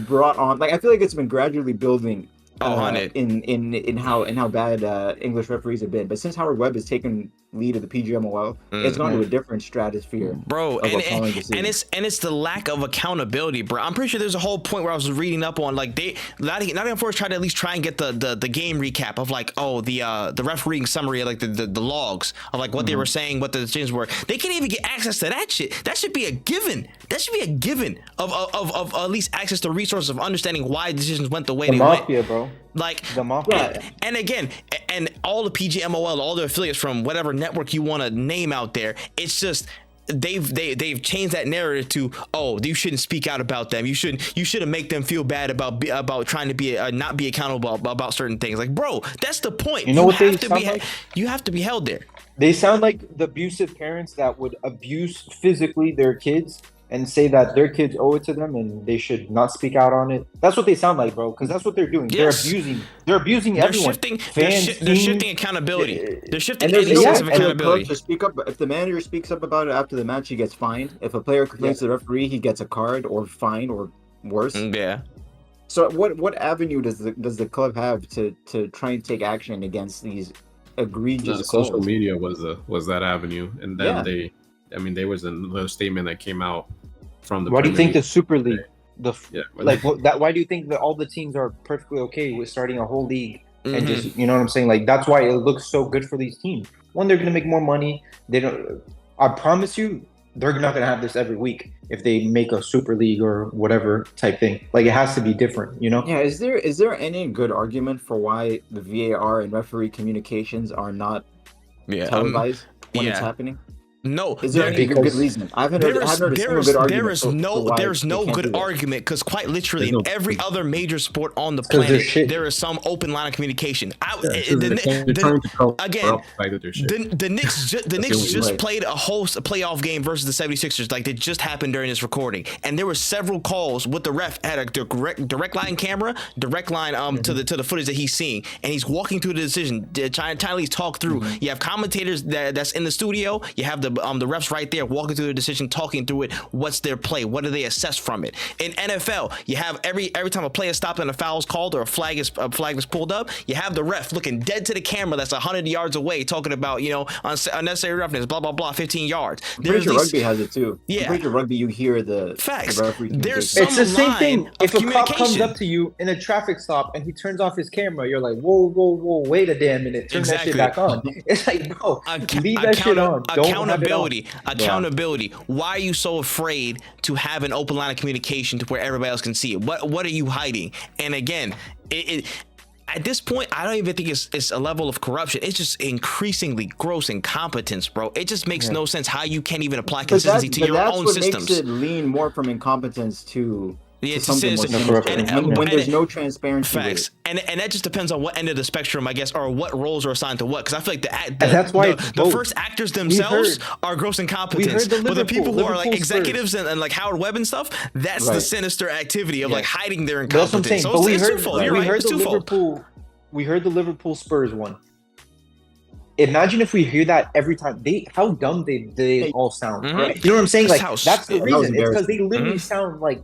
brought on, like, I feel like it's been gradually building in how bad English referees have been. But since Howard Webb has taken lead of the PGMOL, it's gone to a different stratosphere, bro. And it's the lack of accountability, bro. I'm pretty sure there's a whole point where I was reading up on, like, Nottingham Forest tried to at least try and get the game recap of, like, the refereeing summary of, like, the logs of, like, what they were saying, what the decisions were. They can't even get access to that shit. That should be a given. That should be a given of at least access to resources of understanding why decisions went the way they went. Bro. Like the mafia. And again, and all the PGMOL, all the affiliates from whatever network you want to name out there, it's just they've changed that narrative to, oh, you shouldn't speak out about them. You shouldn't make them feel bad about trying to be not be accountable about certain things. Like, bro, that's the point. You know what they sound like? You have to be held there. They sound like the abusive parents that would abuse physically their kids and say that their kids owe it to them and they should not speak out on it. That's what they sound like, bro, because that's what they're doing. Yes. They're abusing everyone. They're shifting accountability. They're shifting any sense of accountability. To speak up. If the manager speaks up about it after the match, he gets fined. If a player complains to the referee, he gets a card or fine or worse. Yeah. So what avenue does the club have to try and take action against these egregious social media was that avenue, and then there was another statement that came out from the. Why do you think the Super League, why do you think that all the teams are perfectly okay with starting a whole league and just, you know what I'm saying? Like, that's why it looks so good for these teams. One, they're gonna make more money. I promise you, they're not gonna have this every week if they make a Super League or whatever type thing. Like, it has to be different, you know? Yeah. Is there any good argument for why the VAR and referee communications are not televised when it's happening? No, is there any good reason? There's no good argument, because quite literally in every other major sport on the planet, there is some open line of communication. The Knicks just played a playoff game versus the 76ers, like, they just happened during this recording, and there were several calls with the ref had a direct line camera, direct line to the footage that he's seeing, and he's walking through the decision, trying to at least talk through. You have commentators that's in the studio, you have the refs right there walking through the decision, talking through it. What's their play? What do they assess from it? In NFL, you have every time a play is stopped and a foul is called or a flag is pulled up, you have the ref looking dead to the camera that's 100 yards away, talking about unnecessary roughness, blah blah blah, 15 yards. I'm pretty sure rugby has it too. Yeah, I'm pretty sure rugby you hear the facts. The referee. There's it's the same thing. If a cop comes communication. up to you in a traffic stop and he turns off his camera, you're like, whoa, wait a damn minute, turn that shit back on. It's like, bro, leave that shit on. Accountability. Why are you so afraid to have an open line of communication to where everybody else can see it? What are you hiding? And again, at this point, I don't even think it's a level of corruption. It's just increasingly gross incompetence, bro. It just makes no sense how you can't even apply consistency to your own systems. Makes it lean more from incompetence to something and when there's no transparency. Facts, and that just depends on what end of the spectrum, I guess, or what roles are assigned to what. Because I feel like that's why the first actors themselves are gross incompetence, but the people who are like executives and like Howard Webb and stuff, that's the sinister activity of like hiding their incompetence. So it's twofold. You're right. It's twofold. We heard the Liverpool Spurs one. Imagine if we hear that every time. How dumb they all sound. Right? You know what I'm saying? Like that's the reason. It's because they literally sound like.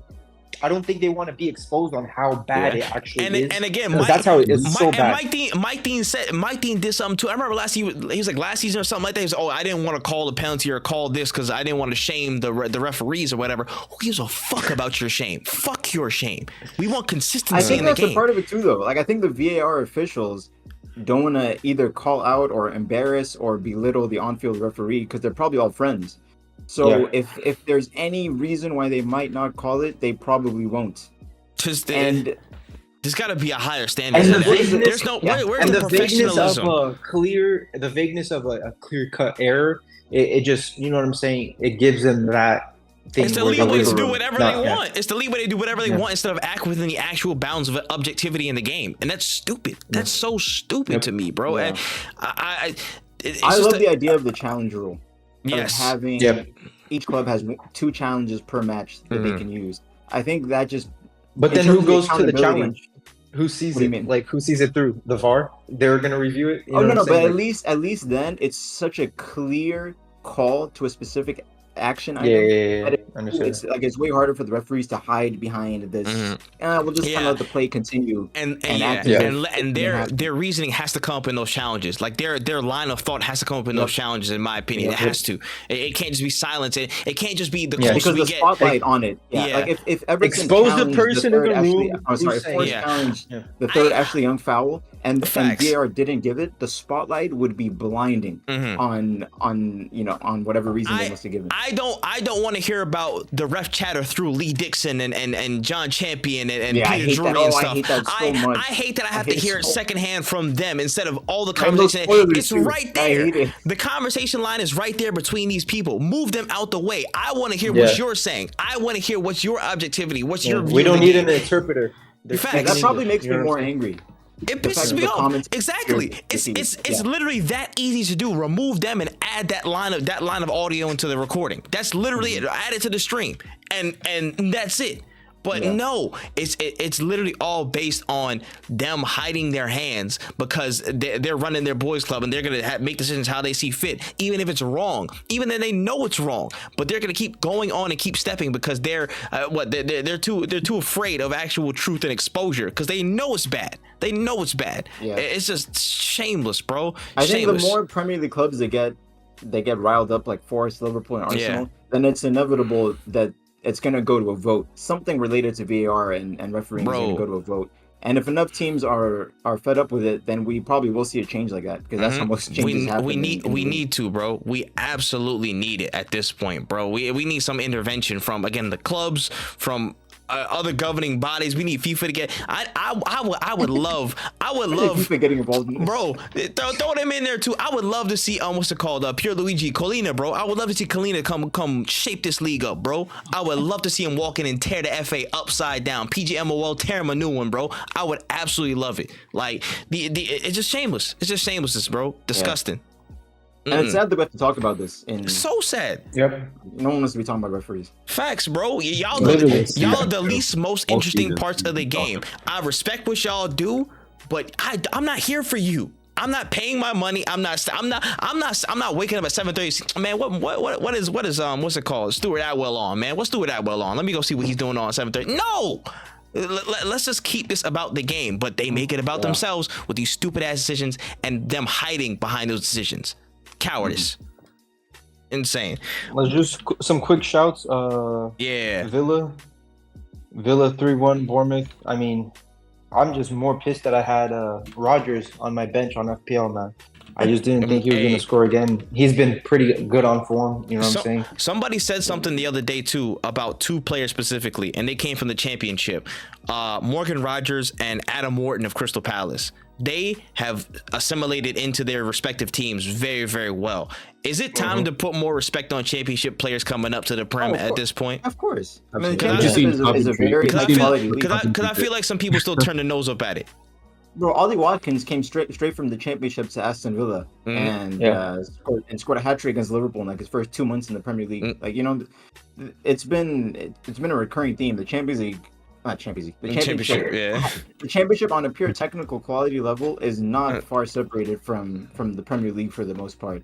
I don't think they want to be exposed on how bad it actually is. And again, that's how it is so bad. Mike Dean did something too. I remember he was like last season or something like that. He was I didn't want to call the penalty or call this because I didn't want to shame the referees or whatever. Who gives a fuck about your shame? Fuck your shame. We want consistency in the game. I think that's a part of it too, though. Like I think the VAR officials don't want to either call out or embarrass or belittle the on-field referee because they're probably all friends. So if there's any reason why they might not call it, they probably won't. There's got to be a higher standard. And there's no where's the professionalism? The vagueness of a clear-cut error. It just, you know what I'm saying? It gives them that thing. It's the leeway to do whatever they want. It's the leeway to do whatever they want instead of act within the actual bounds of objectivity in the game. And that's stupid. That's so stupid to me, bro. Yeah. I love the idea of the challenge rule. Yes. Having each club has 2 challenges per match that they can use. I think that just. But then who goes to the challenge? Who sees it? Like who sees it through the VAR? They're gonna review it. No. But at least then it's such a clear call to a specific action item. It's way harder for the referees to hide behind this. We'll just kind of let the play continue. And their reasoning has to come up in those challenges. Like their line of thought has to come up in those challenges. In my opinion, it has to. It can't just be silence. It can't just be the closer we get. Because the spotlight on it. Like if Everton expose the person in the room. The third Ashley Young foul. And VAR didn't give it, the spotlight would be blinding on whatever reason they must have given. I don't want to hear about the ref chatter through Lee Dixon and John Champion and Peter Drury and stuff. I hate that I have to hear it secondhand from them instead of all the conversation. It's right there. The conversation line is right there between these people. Move them out the way. I want to hear what you're saying. I want to hear what's your objectivity. What's your view. We don't need an interpreter. That probably makes me more angry. It pisses me off. Exactly. It's literally that easy to do. Remove them and add that line of audio into the recording. That's literally it. Add it to the stream, and that's it. But no, it's literally all based on them hiding their hands because they're running their boys club and they're gonna make decisions how they see fit, even if it's wrong, even then they know it's wrong, but they're gonna keep going on and keep stepping because they're too afraid of actual truth and exposure because they know it's bad. They know it's bad. Yeah. It's just shameless, bro. I think the more Premier League clubs they get riled up like Forest, Liverpool, and Arsenal, then it's inevitable that it's going to go to a vote. Something related to VAR and refereeing is going to go to a vote. And if enough teams are fed up with it, then we probably will see a change like that because that's how most changes happen. We need to, bro. We absolutely need it at this point, bro. We need some intervention from, again, the clubs, from other governing bodies. We need FIFA to get. I would love FIFA getting involved in this. Bro. Throw them in there too. I would love to see what's it called? Pierluigi Collina, bro. I would love to see Collina come shape this league up, bro. I would love to see him walk in and tear the FA upside down. PGMOL, tear him a new one, bro. I would absolutely love it. Like it's just shameless. It's just shamelessness, bro. Disgusting. And it's sad that we have to talk about this. So sad. Yep. No one wants to be talking about referees. Facts, bro. Y'all are the least most interesting parts of the game. I respect what y'all do, but I'm not here for you. I'm not paying my money. I'm not waking up at 7:30. Man, what is what's it called? Stuart Atwell on, man. What's Stuart Atwell on? Let me go see what he's doing on 7:30. No. Let's just keep this about the game, but they make it about themselves with these stupid ass decisions and them hiding behind those decisions. Cowardice. Insane. Let's just some quick shouts. Villa 3-1 Bournemouth. I mean, I'm just more pissed that I had Rodgers on my bench on FPL, man. I just didn't think he was going to score again. He's been pretty good on form. You know what I'm saying? Somebody said something the other day, too, about two players specifically, and they came from the Championship. Morgan Rodgers and Adam Wharton of Crystal Palace. They have assimilated into their respective teams very, very well. Is it time to put more respect on Championship players coming up to the Prem at this point? Of course. I mean, is a very high quality league. Because I feel like some people still turn their nose up at it. Bro, Ollie Watkins came straight from the Championship to Aston Villa and scored a hat trick against Liverpool in like his first 2 months in the Premier League. Like, you know, it's been a recurring theme. The Championship, the Championship on a pure technical quality level is not far separated from the Premier League for the most part.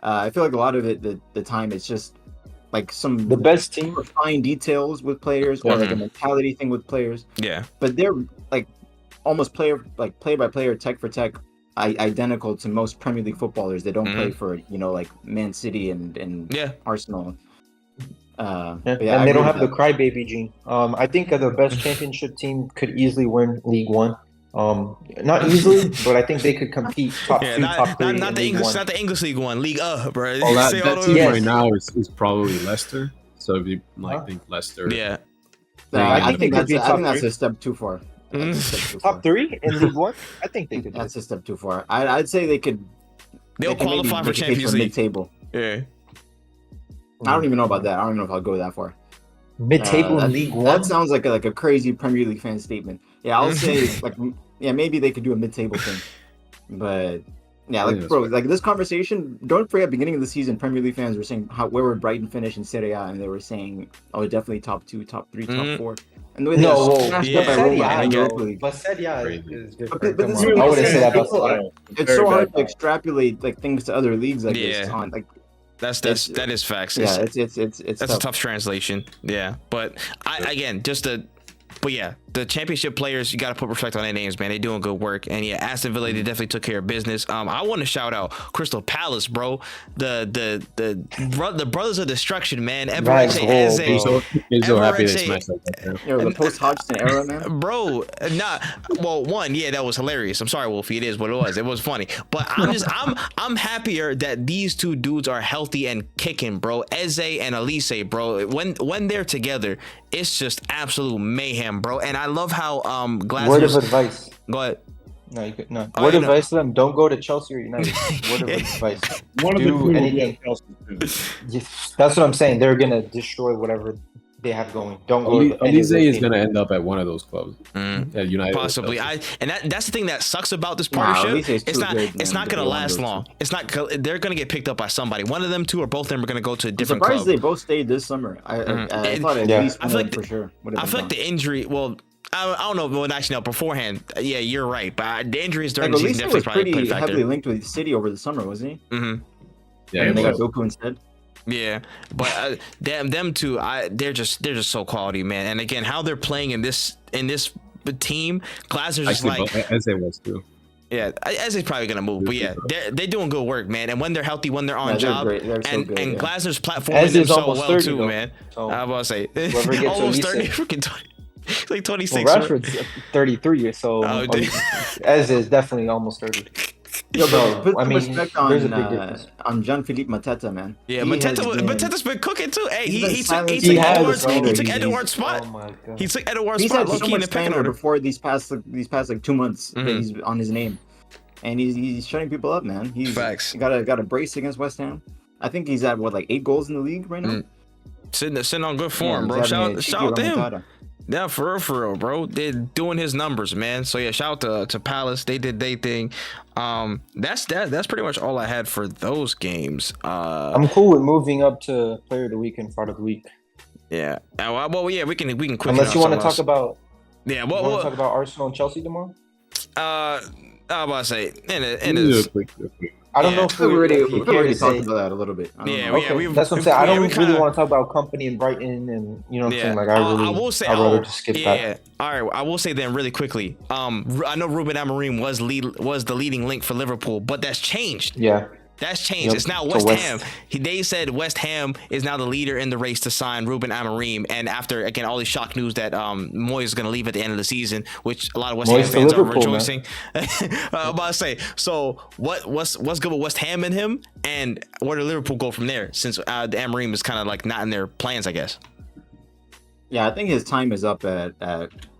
I feel like a lot of it, the time, it's just like the best team fine details with players or like a mentality thing with players. Yeah, but they're like almost play by player, tech for tech, identical to most Premier League footballers. They don't play for, you know, like Man City and Arsenal. And they don't have the crybaby gene. I think the best Championship team could easily win League One. Not easily, but I think they could compete top 2, top 3. Not the English League One, League bro. Well, that team right now is probably Leicester. So if you think Leicester, I think that's a step too far. Top 3 in League One? I think they could. That's a step too far. I'd say they could. They'll qualify for Champions League mid-table. Yeah. I don't even know about that. I don't even know if I'll go that far. Mid-table in League One? That sounds like a crazy Premier League fan statement. Yeah, I'll say maybe they could do a mid-table thing, but. Yeah, bro, this conversation, don't forget, beginning of the season, Premier League fans were saying where would Brighton finish in Serie A, and they were saying, definitely top 2, top 3, top 4. And the way they smashed up by Roma, but Serie A is different. But this I wouldn't say that about it's so hard to extrapolate like things to other leagues like this on like. That is facts. Yeah, it's that's tough. A tough translation. Yeah, but the Championship players, you got to put respect on their names, man. They doing good work, and Aston Villa, they definitely took care of business. I want to shout out Crystal Palace, bro. The brothers of destruction, man. I'm so happy they smashed that. The post-Hodgson era, man. Bro, that was hilarious. I'm sorry, Wolfie. It is what it was. It was funny, but I'm happier that these two dudes are healthy and kicking, bro. Eze and Elise, bro. When they're together, it's just absolute mayhem, bro. And I love how Glasner. Word of advice. Go ahead. No, you could no. Word of advice to them: don't go to Chelsea or United. Word of advice: do anything. Yes, that's what I'm saying. They're gonna destroy whatever they have going. Don't go. Elise is gonna end up at one of those clubs. At United, possibly. That's the thing that sucks about this partnership. It's not gonna last long. It's not. They're gonna get picked up by somebody. One of them, two, or both of them are gonna go to a different club. I'm surprised they both stayed this summer. I thought at least one of them for sure. I feel like the injury. Well, I don't know. Well, actually, no. Beforehand, yeah, you're right. But the injuries during the season definitely probably played a factor. Heavily linked with City over the summer, wasn't he? Mm-hmm. Yeah, and they got Goku instead. Yeah, but them two, they're just so quality, man. And again, how they're playing in this team, Glasner's just like as they was too. Yeah, as he's probably gonna move, but yeah, they're doing good work, man. And when they're healthy, when they're on job, and Glasner's platforming them so well 30, too, man. So I was about to say almost 30, freaking 20. He's like 26. Well, Rashford's 33, so Ez is definitely almost 30. Put respect on Jean-Philippe Mateta, man. Yeah, Mateta's been cooking too. Hey, he took Edouard's spot. Oh my God. He took Edouard's spot. He's had so much standard before these past like 2 months that he's on his name, and he's shutting people up, man. He's got a brace against West Ham. I think he's at 8 goals in the league right now. Sitting on good form, bro. Shout out to him. Yeah, for real, bro. They're doing his numbers, man. So yeah, shout out to Palace. They did their thing. That's pretty much all I had for those games. I'm cool with moving up to Player of the Week and Fraud of the Week. Yeah. Well, yeah, we can quickly. Unless you want to talk about. Yeah. Want to talk about Arsenal and Chelsea tomorrow? I was about to say, I don't know if We've already to talked say. about that a little bit. I don't know. Okay, that's what I'm saying. I don't really want to talk about Company and Brighton, and you know what I'm saying. Like I will say, I'd rather just skip that. All right, I will say then really quickly. I know Ruben Amorim was the leading link for Liverpool, but that's changed. Yeah. That's changed. It's now West Ham. They said West Ham is now the leader in the race to sign Ruben Amorim. And after, again, all these shock news that Moyes is going to leave at the end of the season, which a lot of West Ham fans are rejoicing. I'm about to say, so what's good with West Ham and him? And where did Liverpool go from there? Since Amorim is kind of like not in their plans, I guess. Yeah, I think his time is up at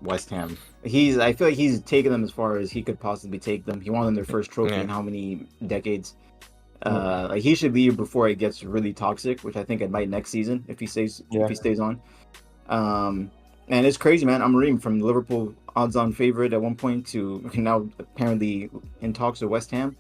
West Ham. I feel like he's taken them as far as he could possibly take them. He won them their first trophy in how many decades? Like he should leave before it gets really toxic, which I think it might next season if he stays on. And it's crazy, man. Amorim from Liverpool, odds-on favorite at one point to now apparently in talks with West Ham.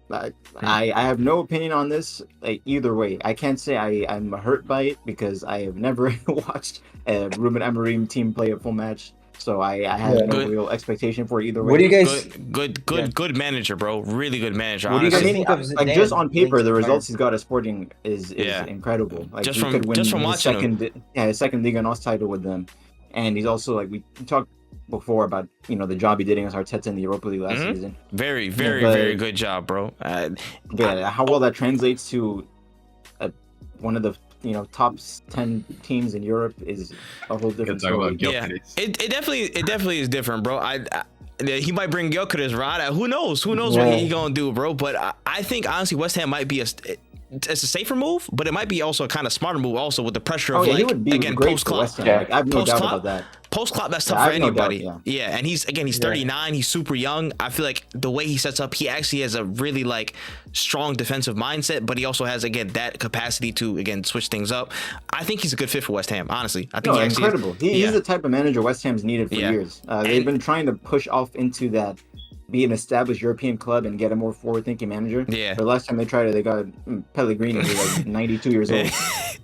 I have no opinion on this. Like, either way, I can't say I'm hurt by it because I have never watched a Ruben Amorim team play a full match. So I have no real expectation for it either way. What do you guys? Good manager, bro. Really good manager. What do you guys think of like just on paper, the results he's got at Sporting is incredible. Like just from watching his second Liga NOS title with them, and he's also like we talked before about the job he did against Arteta in the Europa League last season. Very good job, bro. How well that translates to one of the top 10 teams in Europe is a whole different story. Yeah, it definitely is different, bro. He might bring Gyökeres, right? Who knows what he gonna do, bro? But I think honestly, West Ham might be it's a safer move, but it might be also a kind of smarter move, also with the pressure of post Klopp. I have no doubt about that. Post Klopp, that's tough for anybody. And he's 39. He's super young. I feel like the way he sets up, he actually has a really like strong defensive mindset, but he also has that capacity to switch things up. I think he's a good fit for West Ham. Honestly, I think he's incredible. He's the type of manager West Ham's needed for years. They've been trying to push off into that. Be an established European club and get a more forward-thinking manager. Yeah. But last time they tried it, they got Pellegrini, who's like 92 years old.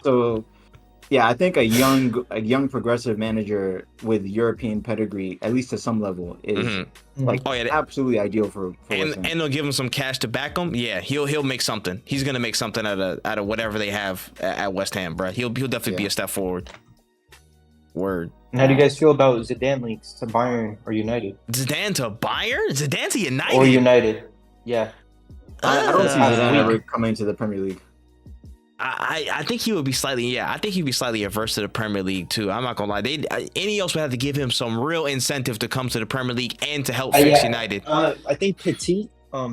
So, yeah, I think a young progressive manager with European pedigree, at least to some level, is absolutely ideal for West Ham. And they'll give him some cash to back him. Yeah, he'll make something. He's gonna make something out of whatever they have at West Ham, bro. He'll definitely be a step forward. Word. And how do you guys feel about Zidane links to Bayern or United? Zidane to Bayern? Zidane to United? Or United, yeah. I don't see Zidane ever coming to the Premier League. I think he would be slightly, I think he'd be slightly averse to the Premier League too. I'm not gonna lie. Ineos would have to give him some real incentive to come to the Premier League and to help fix United. I think Petit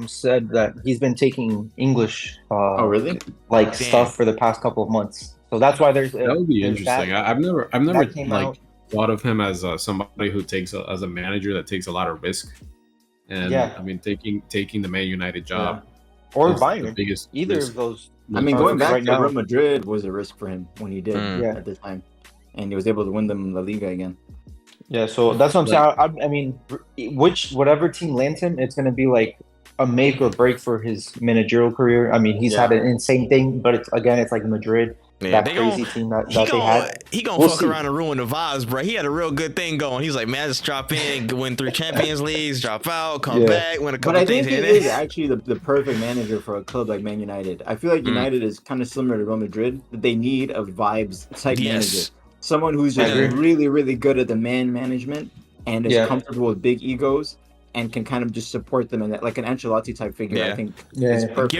said that he's been taking English really? Stuff for the past couple of months. So that's why that would be interesting. I've never thought of him as somebody who takes as a manager that takes a lot of risk. And I mean taking the Man United job or Bayern, either risk. of those. I mean, going back to Real Madrid was a risk for him when he did at the time, and he was able to win them La Liga again. Yeah, so that's what I'm saying. I mean, whatever team lands him, it's going to be like a make or break for his managerial career. I mean, he's had an insane thing, but it's like Madrid. That crazy team that they had. He gonna fuck around and ruin the vibes, bro. He had a real good thing going. He's like, man, just drop in, win 3 Champions Leagues, drop out, come back, win a couple things. But I think he is actually the perfect manager for a club like Man United. I feel like United is kind of similar to Real Madrid. That they need a vibes type manager, someone who's just really, really good at the man management and is comfortable with big egos. And can kind of just support them in that, like an Ancelotti type figure. I think is perfect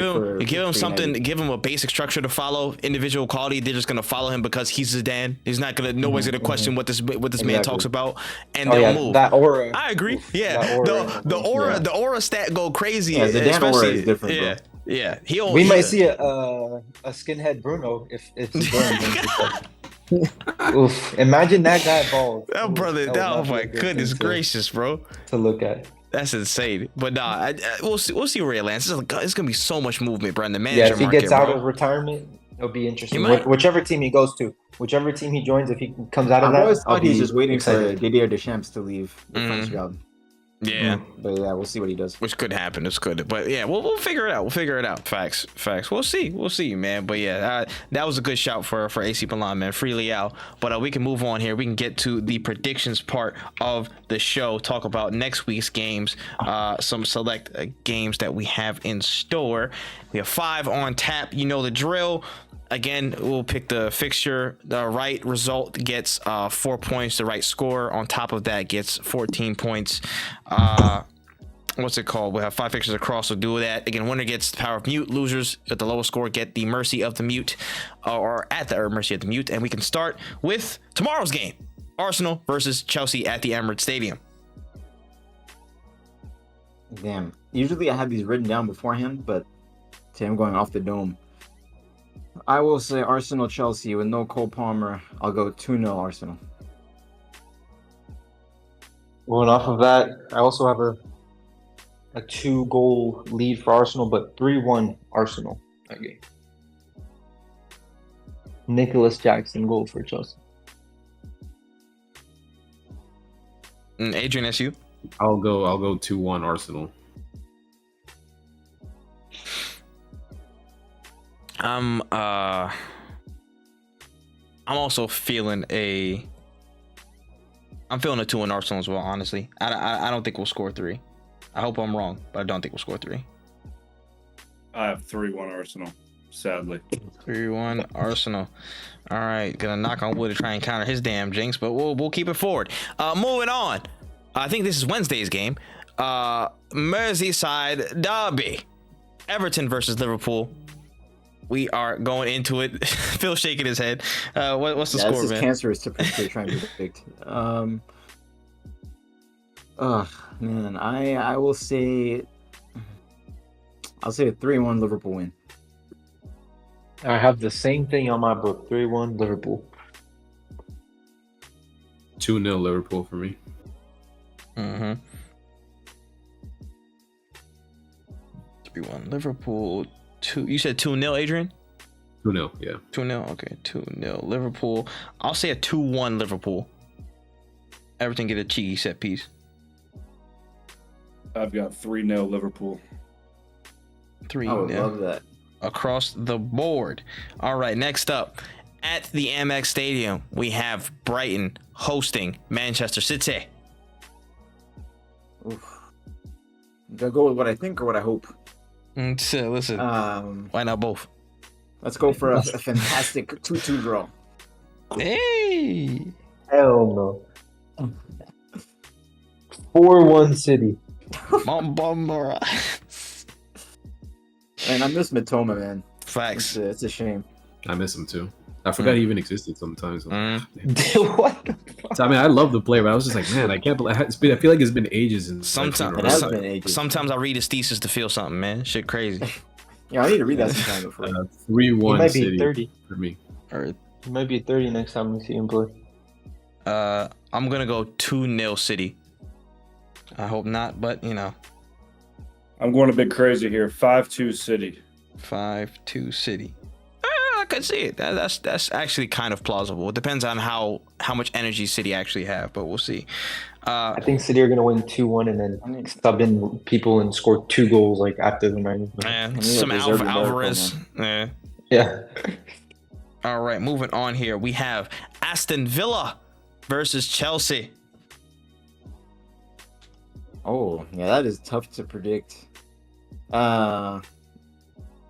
give him something. United. Give him a basic structure to follow. Individual quality. They're just gonna follow him because he's Zidane. He's not gonna. Nobody's gonna question what this man talks about, and they'll move. That aura. I agree. The aura stat go crazy. Yeah, Zidane aura is different. Bro. Yeah. We might see a skinhead Bruno if Zidane. Oof! Imagine that guy bald. That brother. Oh my goodness gracious, bro. To look at. That's insane. But nah, we'll see where it lands. It's gonna be so much movement, bro. In the manager if he gets out of retirement, it'll be interesting. Whichever team he goes to, whichever team he joins, if he comes out of that, I always thought he's just waiting for Didier Deschamps to leave the French job. Yeah. But yeah, we'll see what he does. Which could happen. It's good. But yeah, we'll figure it out. We'll figure it out. Facts. We'll see, man. But yeah, that was a good shout for AC Milan, man. Freely out. But we can move on here. We can get to the predictions part of the show. Talk about next week's games. Some select games that we have in store. We have 5 on tap. You know the drill. Again, we'll pick the fixture. The right result gets 4 points. The right score on top of that gets 14 points. What's it called? We'll have 5 fixtures across. We'll do that. Again, winner gets the power of mute. Losers at the lowest score get the mercy of the mute, or at the mercy of the mute. And we can start with tomorrow's game: Arsenal versus Chelsea at the Emirates Stadium. Damn. Usually I have these written down beforehand, but today I'm going off the dome. I will say Arsenal-Chelsea with no Cole Palmer. I'll go 2-0 Arsenal. Well, and off of that, I also have a 2-goal lead for Arsenal, but 3-1 Arsenal that game. Nicholas Jackson goal for Chelsea. Adrian, that's you. I'll go 2-1 Arsenal. I'm also feeling a 2-1 Arsenal as well, honestly. I don't think we'll score 3. I hope I'm wrong, but I don't think we'll score 3. I have 3-1 Arsenal, sadly. 3-1 Arsenal. All right, gonna knock on wood to try and counter his damn jinx, but we'll keep it forward. Moving on. I think this is Wednesday's game. Merseyside derby. Everton versus Liverpool. We are going into it. Phil shaking his head. What's the score, this is man? cancerous to try and predict. Man, I will say, I'll say a 3-1 Liverpool win. I have the same thing on my book. 3-1 Liverpool. 2-0 Liverpool for me. Mm-hmm. 3-1 Liverpool. You said 2-0, Adrian? 2-0, yeah. 2-0, okay. 2-0 Liverpool. I'll say a 2-1 Liverpool. Everton get a cheeky set piece. I've got 3-0 Liverpool. 3-0. I would love that. Across the board. All right, next up. At the Amex Stadium, we have Brighton hosting Manchester City. Oof. Do I go with what I think or what I hope? So listen, why not both? Let's go for a fantastic 2-2 draw. Hey! Hell no. 4-1 City. And I miss Matoma, man. Facts. It's a shame. I miss him too. I forgot he even existed sometimes. What the fuck? So, I mean, I love the player, but I was just like, man, I can't believe. I feel like it's been ages. Sometimes I read his thesis to feel something, man. Shit, crazy. Yeah, I need to read that sometime before. 3-1 City. He might be 30 for me. He might be 30 next time we see him play. I'm gonna go 2-0 City. I hope not, but you know. I'm going a bit crazy here. 5-2 City. 5-2 City. I could see it. That's actually kind of plausible. It depends on how much energy City actually have, but we'll see. I think City are gonna win 2-1 and then sub in people and score 2 goals like after the 90th. Some Alvarez. Yeah. All right, moving on here. We have Aston Villa versus Chelsea. Oh, yeah, that is tough to predict.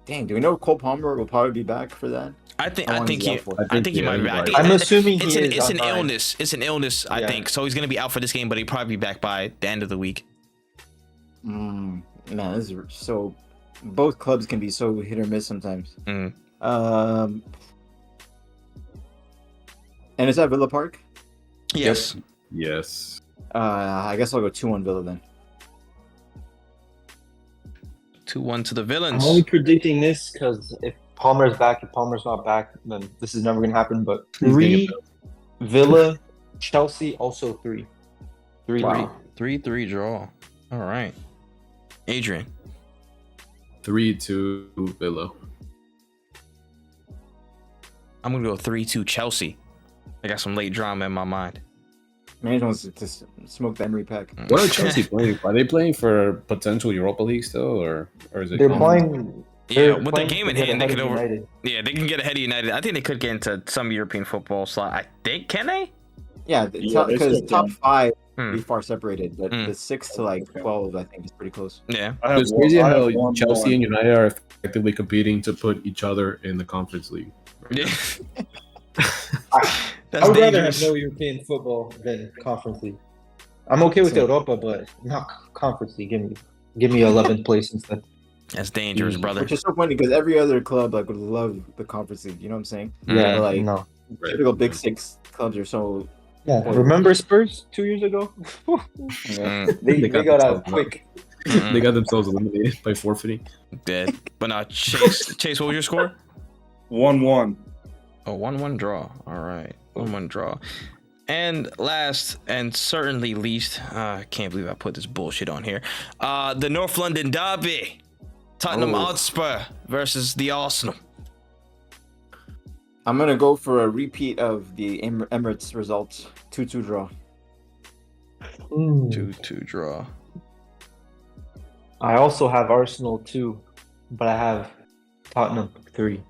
Dang, do we know Cole Palmer will probably be back for that? I think he might be back. I'm assuming it's an illness. It's an illness, I Yeah. think. So he's gonna be out for this game, but he'll probably be back by the end of the week. Man, this is so. Both clubs can be so hit or miss sometimes. Mm. And is that Villa Park? Yes. Yes. I guess I'll go 2-1 Villa then. 2-1 to the I'm Villains. only predicting this because if Palmer's back, if Palmer's not back, then this is never gonna happen. But 3 Villa, Chelsea also 3. 3-3. Wow. 3-3 draw. All right. Adrian. 3-2 Villa. I'm gonna go 3-2 Chelsea. I got some late drama in my mind. Man wants to smoke the Emery pack. What are Chelsea playing for? Are they playing for potential Europa League still, or is it? They're playing. Yeah, with the game in hand, they could can they can get ahead of United. I think they could get into some European football slot. I think, can they? Yeah, because top 5 be far separated, but the 6 to like 12, I think, is pretty close. Yeah, It's crazy how Chelsea and United are effectively competing to put each other in the Conference League. Yeah. I would rather have no European football than Conference League. I'm okay with Europa, but not Conference League. Give me 11th place instead. That's dangerous, brother. Which is so funny because every other club like would love the Conference League. You know what I'm saying? Yeah, but, like no. typical Big 6 clubs are so. Yeah, remember Spurs 2 years ago? They got out quick. They got themselves eliminated by forfeiting. Dead. But now, Chase, what was your score? 1-1. Oh, 1-1 draw. All right. 1-1 draw. And last and certainly least, I can't believe I put this bullshit on here. The North London Derby. Tottenham Hotspur versus the Arsenal. I'm going to go for a repeat of the Emirates results. 2-2 draw. 2-2 draw. I also have Arsenal 2, but I have Tottenham 3.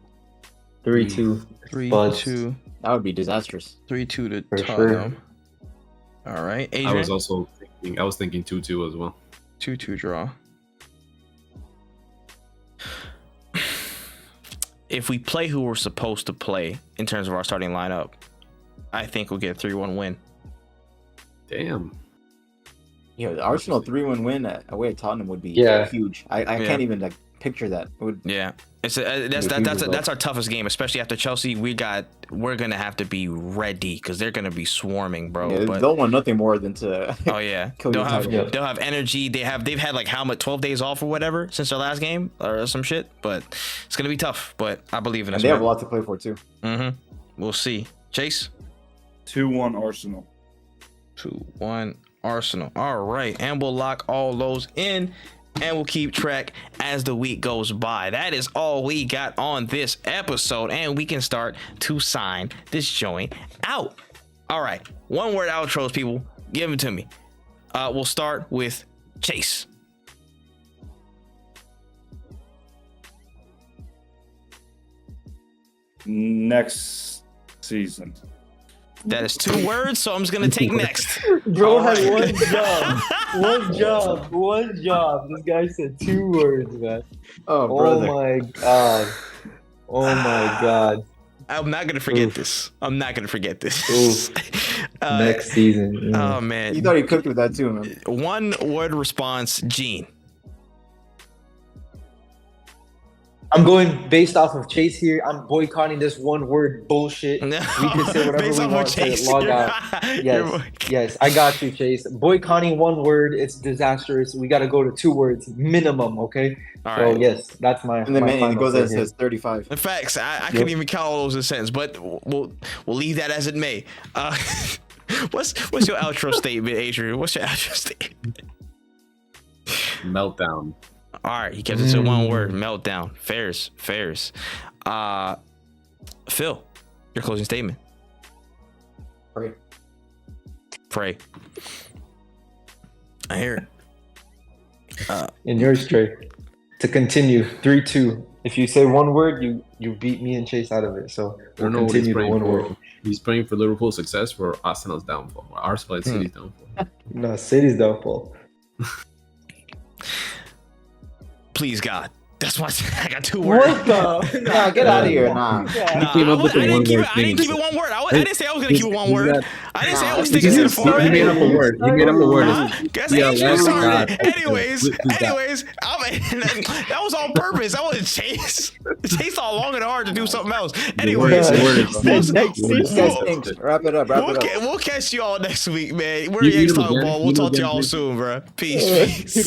3-2. 3-2. That would be disastrous. 3-2 to For Tottenham. Sure. All right. Adrian? I was thinking 2-2 as well. 2-2 draw. If we play who we're supposed to play in terms of our starting lineup, I think we'll get a 3-1 win. Damn. Yeah, the Arsenal 3-1 win away at Tottenham would be huge. I can't even like picture that. That's our toughest game, especially after Chelsea. We're gonna have to be ready because they're gonna be swarming, bro. Yeah, they'll want nothing more than to. Oh yeah, they'll have energy. They've had like 12 days off or whatever since their last game or some shit. But it's gonna be tough. But I believe in us. And they have a lot to play for too. We'll see. Chase. 2-1 Arsenal. 2-1 Arsenal. All right, and we'll lock all those in. And we'll keep track as the week goes by. That is all we got on this episode. And we can start to sign this joint out. All right. One word outros, people. Give them to me. We'll start with Chase. Next season. That is 2 words, so I'm just going to take next. Bro had one job. This guy said 2 words, man. Oh, brother. Oh my god. I'm not going to forget this. Next season. Oh, man. You thought he cooked with that too, man. 1 word response, Gene. I'm going based off of Chase here. I'm boycotting this 1 word bullshit. No, we can say whatever we want to log out. Yes, I got you, Chase. Boycotting 1 word, it's disastrous. We got to go to 2 words minimum, okay? All so right. Yes, that's my. And then my it goes and says 35. In fact, I couldn't even count all those in a sentence, but we'll leave that as it may. What's your outro statement, Adrian? What's your outro statement? Meltdown. All right, he kept it to 1 word. Meltdown. Fairs. Phil, your closing statement. Pray. I hear it. In yours, Trey. To continue 3-2. If you say 1 word, you beat me and Chase out of it. So we'll continue the 1 word. He's praying for Liverpool's success or Arsenal's downfall. Or Arsenal and City's downfall. No, City's downfall. Please, God. That's why I got 2 words. What the? Nah, get out of here. Nah. I didn't keep it 1 word. I didn't say I was gonna keep it 1 word. I didn't say I was sticking to the format. He made up a word. Guess Adrian started. Anyways, that was on purpose. That wasn't Chase. Chase all long and hard to do something else. Anyways, wrap it up. We'll catch you all next week, man. We're Yanks Talk Ball. We'll talk to y'all soon, bro. Peace.